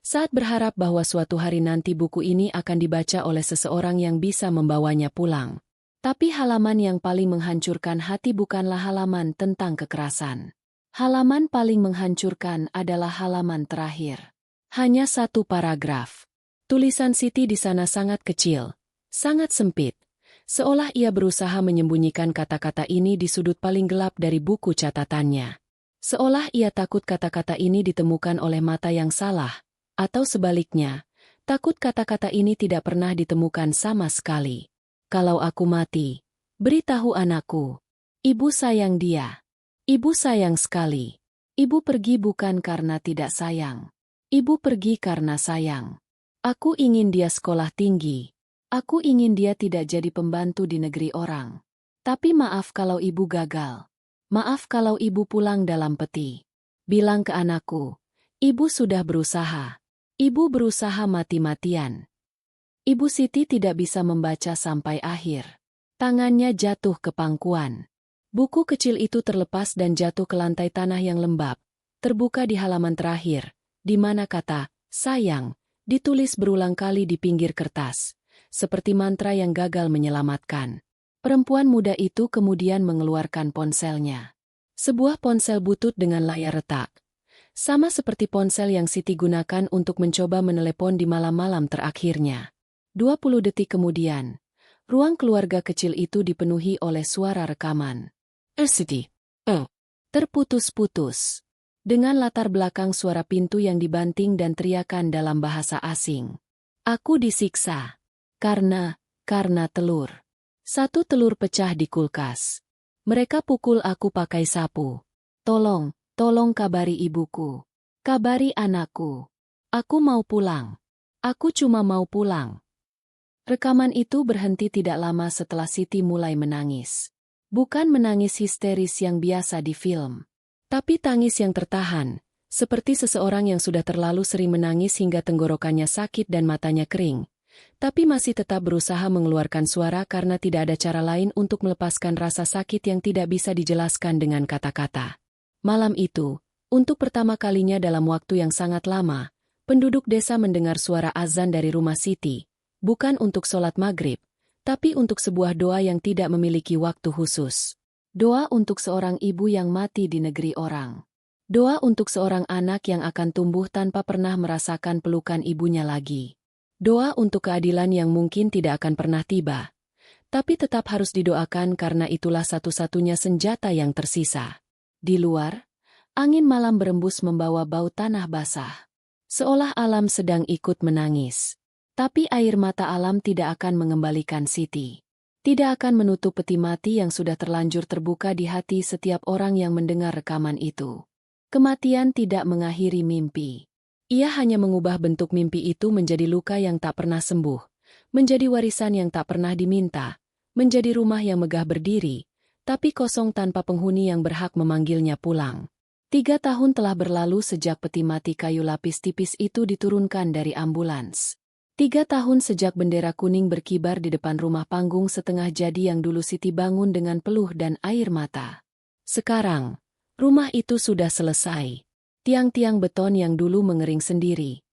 saat berharap bahwa suatu hari nanti buku ini akan dibaca oleh seseorang yang bisa membawanya pulang. Tapi halaman yang paling menghancurkan hati bukanlah halaman tentang kekerasan. Halaman paling menghancurkan adalah halaman terakhir. Hanya satu paragraf. Tulisan Siti di sana sangat kecil, sangat sempit, seolah ia berusaha menyembunyikan kata-kata ini di sudut paling gelap dari buku catatannya. Seolah ia takut kata-kata ini ditemukan oleh mata yang salah, atau sebaliknya, takut kata-kata ini tidak pernah ditemukan sama sekali. Kalau aku mati, beritahu anakku. Ibu sayang dia. Ibu sayang sekali. Ibu pergi bukan karena tidak sayang. Ibu pergi karena sayang. Aku ingin dia sekolah tinggi. Aku ingin dia tidak jadi pembantu di negeri orang. Tapi maaf kalau ibu gagal. Maaf kalau ibu pulang dalam peti. Bilang ke anakku, ibu sudah berusaha. Ibu berusaha mati-matian. Ibu Siti tidak bisa membaca sampai akhir. Tangannya jatuh ke pangkuan. Buku kecil itu terlepas dan jatuh ke lantai tanah yang lembab, terbuka di halaman terakhir, di mana kata, sayang, ditulis berulang kali di pinggir kertas, seperti mantra yang gagal menyelamatkan. Perempuan muda itu kemudian mengeluarkan ponselnya. Sebuah ponsel butut dengan layar retak. Sama seperti ponsel yang Siti gunakan untuk mencoba menelepon di malam-malam terakhirnya. 20 detik kemudian, ruang keluarga kecil itu dipenuhi oleh suara rekaman. Siti. Terputus-putus. Dengan latar belakang suara pintu yang dibanting dan teriakan dalam bahasa asing. Aku disiksa. Karena telur. Satu telur pecah di kulkas. Mereka pukul aku pakai sapu. Tolong kabari ibuku. Kabari anakku. Aku mau pulang. Aku cuma mau pulang. Rekaman itu berhenti tidak lama setelah Siti mulai menangis. Bukan menangis histeris yang biasa di film. Tapi tangis yang tertahan, seperti seseorang yang sudah terlalu sering menangis hingga tenggorokannya sakit dan matanya kering, tapi masih tetap berusaha mengeluarkan suara karena tidak ada cara lain untuk melepaskan rasa sakit yang tidak bisa dijelaskan dengan kata-kata. Malam itu, untuk pertama kalinya dalam waktu yang sangat lama, penduduk desa mendengar suara azan dari rumah Siti, bukan untuk sholat maghrib, tapi untuk sebuah doa yang tidak memiliki waktu khusus. Doa untuk seorang ibu yang mati di negeri orang. Doa untuk seorang anak yang akan tumbuh tanpa pernah merasakan pelukan ibunya lagi. Doa untuk keadilan yang mungkin tidak akan pernah tiba, tapi tetap harus didoakan karena itulah satu-satunya senjata yang tersisa. Di luar, angin malam berembus membawa bau tanah basah. Seolah alam sedang ikut menangis. Tapi air mata alam tidak akan mengembalikan Siti. Tidak akan menutup peti mati yang sudah terlanjur terbuka di hati setiap orang yang mendengar rekaman itu. Kematian tidak mengakhiri mimpi. Ia hanya mengubah bentuk mimpi itu menjadi luka yang tak pernah sembuh, menjadi warisan yang tak pernah diminta, menjadi rumah yang megah berdiri, tapi kosong tanpa penghuni yang berhak memanggilnya pulang. 3 tahun telah berlalu sejak peti mati kayu lapis tipis itu diturunkan dari ambulans. 3 tahun sejak bendera kuning berkibar di depan rumah panggung setengah jadi yang dulu Siti bangun dengan peluh dan air mata. Sekarang, rumah itu sudah selesai. Tiang-tiang beton yang dulu mengering sendiri,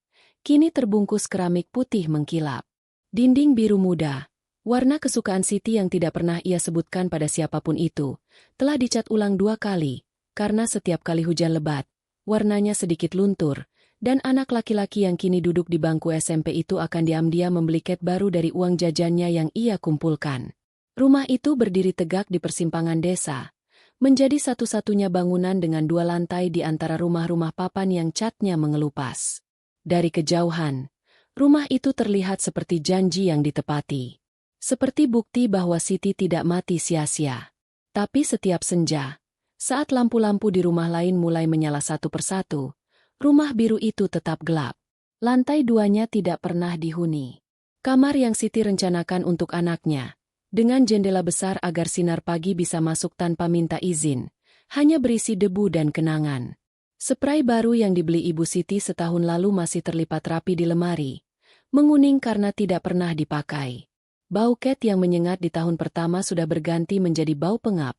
kini terbungkus keramik putih mengkilap. Dinding biru muda, warna kesukaan Siti yang tidak pernah ia sebutkan pada siapapun itu, telah dicat ulang 2 kali, karena setiap kali hujan lebat, warnanya sedikit luntur, dan anak laki-laki yang kini duduk di bangku SMP itu akan diam-diam membeli cat baru dari uang jajannya yang ia kumpulkan. Rumah itu berdiri tegak di persimpangan desa, menjadi satu-satunya bangunan dengan 2 lantai di antara rumah-rumah papan yang catnya mengelupas. Dari kejauhan, rumah itu terlihat seperti janji yang ditepati. Seperti bukti bahwa Siti tidak mati sia-sia. Tapi setiap senja, saat lampu-lampu di rumah lain mulai menyala satu persatu, rumah biru itu tetap gelap. Lantai 2-nya tidak pernah dihuni. Kamar yang Siti rencanakan untuk anaknya, dengan jendela besar agar sinar pagi bisa masuk tanpa minta izin, hanya berisi debu dan kenangan. Spray baru yang dibeli Ibu Siti setahun lalu masih terlipat rapi di lemari, menguning karena tidak pernah dipakai. Bau cat yang menyengat di tahun pertama sudah berganti menjadi bau pengap,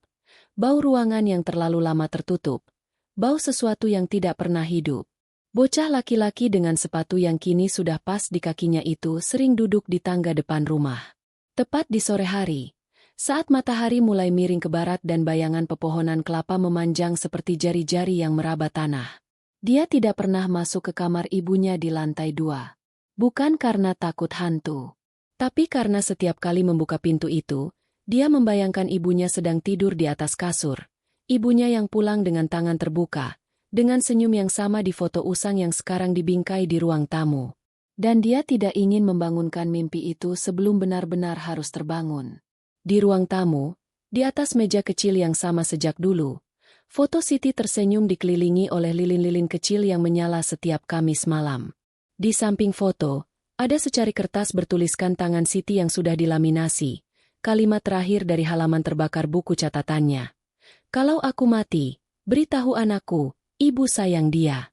bau ruangan yang terlalu lama tertutup, bau sesuatu yang tidak pernah hidup. Bocah laki-laki dengan sepatu yang kini sudah pas di kakinya itu sering duduk di tangga depan rumah. Tepat di sore hari, saat matahari mulai miring ke barat dan bayangan pepohonan kelapa memanjang seperti jari-jari yang meraba tanah. Dia tidak pernah masuk ke kamar ibunya di lantai 2. Bukan karena takut hantu, tapi karena setiap kali membuka pintu itu, dia membayangkan ibunya sedang tidur di atas kasur. Ibunya yang pulang dengan tangan terbuka, dengan senyum yang sama di foto usang yang sekarang dibingkai di ruang tamu. Dan dia tidak ingin membangunkan mimpi itu sebelum benar-benar harus terbangun. Di ruang tamu, di atas meja kecil yang sama sejak dulu, foto Siti tersenyum dikelilingi oleh lilin-lilin kecil yang menyala setiap Kamis malam. Di samping foto, ada secari kertas bertuliskan tangan Siti yang sudah dilaminasi, kalimat terakhir dari halaman terbakar buku catatannya. Kalau aku mati, beritahu anakku, ibu sayang dia.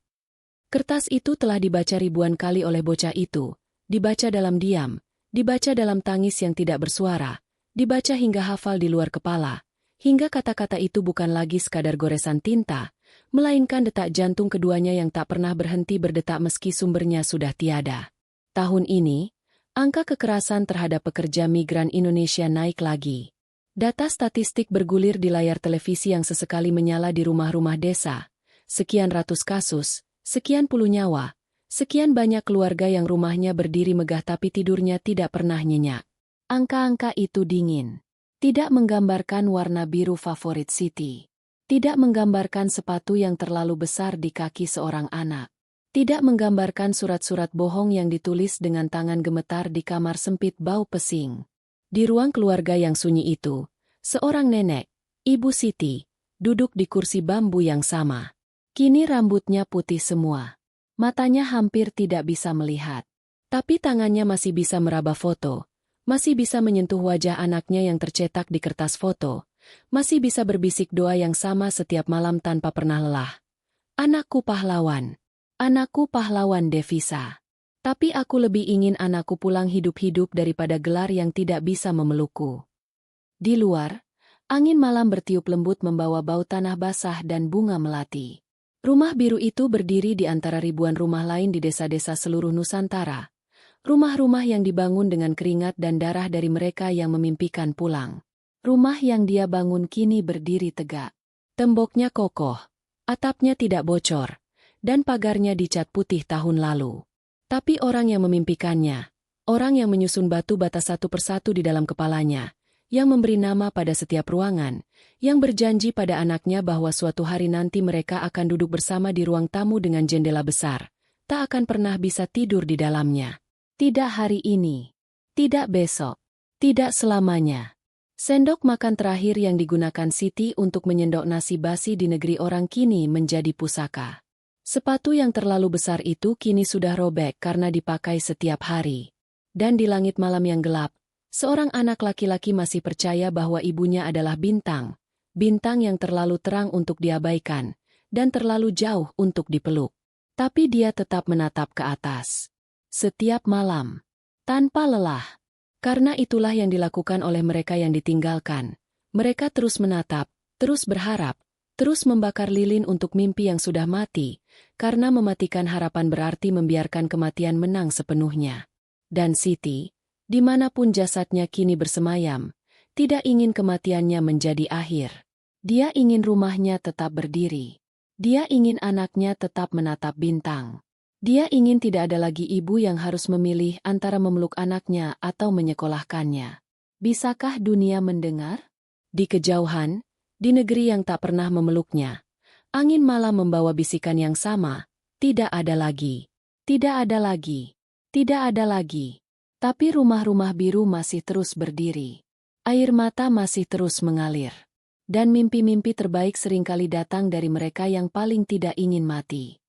Kertas itu telah dibaca ribuan kali oleh bocah itu, dibaca dalam diam, dibaca dalam tangis yang tidak bersuara, dibaca hingga hafal di luar kepala, hingga kata-kata itu bukan lagi sekadar goresan tinta, melainkan detak jantung keduanya yang tak pernah berhenti berdetak meski sumbernya sudah tiada. Tahun ini, angka kekerasan terhadap pekerja migran Indonesia naik lagi. Data statistik bergulir di layar televisi yang sesekali menyala di rumah-rumah desa. Sekian ratus kasus, sekian puluh nyawa, sekian banyak keluarga yang rumahnya berdiri megah tapi tidurnya tidak pernah nyenyak. Angka-angka itu dingin. Tidak menggambarkan warna biru favorit Siti. Tidak menggambarkan sepatu yang terlalu besar di kaki seorang anak. Tidak menggambarkan surat-surat bohong yang ditulis dengan tangan gemetar di kamar sempit bau pesing. Di ruang keluarga yang sunyi itu, seorang nenek, Ibu Siti, duduk di kursi bambu yang sama. Kini rambutnya putih semua. Matanya hampir tidak bisa melihat. Tapi tangannya masih bisa meraba foto, masih bisa menyentuh wajah anaknya yang tercetak di kertas foto, masih bisa berbisik doa yang sama setiap malam tanpa pernah lelah. Anakku pahlawan. Anakku pahlawan devisa. Tapi aku lebih ingin anakku pulang hidup-hidup daripada gelar yang tidak bisa memelukku. Di luar, angin malam bertiup lembut membawa bau tanah basah dan bunga melati. Rumah biru itu berdiri di antara ribuan rumah lain di desa-desa seluruh Nusantara. Rumah-rumah yang dibangun dengan keringat dan darah dari mereka yang memimpikan pulang. Rumah yang dia bangun kini berdiri tegak. Temboknya kokoh, atapnya tidak bocor, dan pagarnya dicat putih tahun lalu. Tapi orang yang memimpikannya, orang yang menyusun batu bata satu persatu di dalam kepalanya, yang memberi nama pada setiap ruangan, yang berjanji pada anaknya bahwa suatu hari nanti mereka akan duduk bersama di ruang tamu dengan jendela besar, tak akan pernah bisa tidur di dalamnya. Tidak hari ini, tidak besok, tidak selamanya. Sendok makan terakhir yang digunakan Siti untuk menyendok nasi basi di negeri orang kini menjadi pusaka. Sepatu yang terlalu besar itu kini sudah robek karena dipakai setiap hari. Dan di langit malam yang gelap, seorang anak laki-laki masih percaya bahwa ibunya adalah bintang. Bintang yang terlalu terang untuk diabaikan, dan terlalu jauh untuk dipeluk. Tapi dia tetap menatap ke atas. Setiap malam. Tanpa lelah. Karena itulah yang dilakukan oleh mereka yang ditinggalkan. Mereka terus menatap, terus berharap, terus membakar lilin untuk mimpi yang sudah mati, karena mematikan harapan berarti membiarkan kematian menang sepenuhnya. Dan Siti, dimanapun jasadnya kini bersemayam, tidak ingin kematiannya menjadi akhir. Dia ingin rumahnya tetap berdiri. Dia ingin anaknya tetap menatap bintang. Dia ingin tidak ada lagi ibu yang harus memilih antara memeluk anaknya atau menyekolahkannya. Bisakah dunia mendengar? Di kejauhan, di negeri yang tak pernah memeluknya, angin malam membawa bisikan yang sama, tidak ada lagi, tidak ada lagi, tidak ada lagi. Tapi rumah-rumah biru masih terus berdiri. Air mata masih terus mengalir. Dan mimpi-mimpi terbaik seringkali datang dari mereka yang paling tidak ingin mati.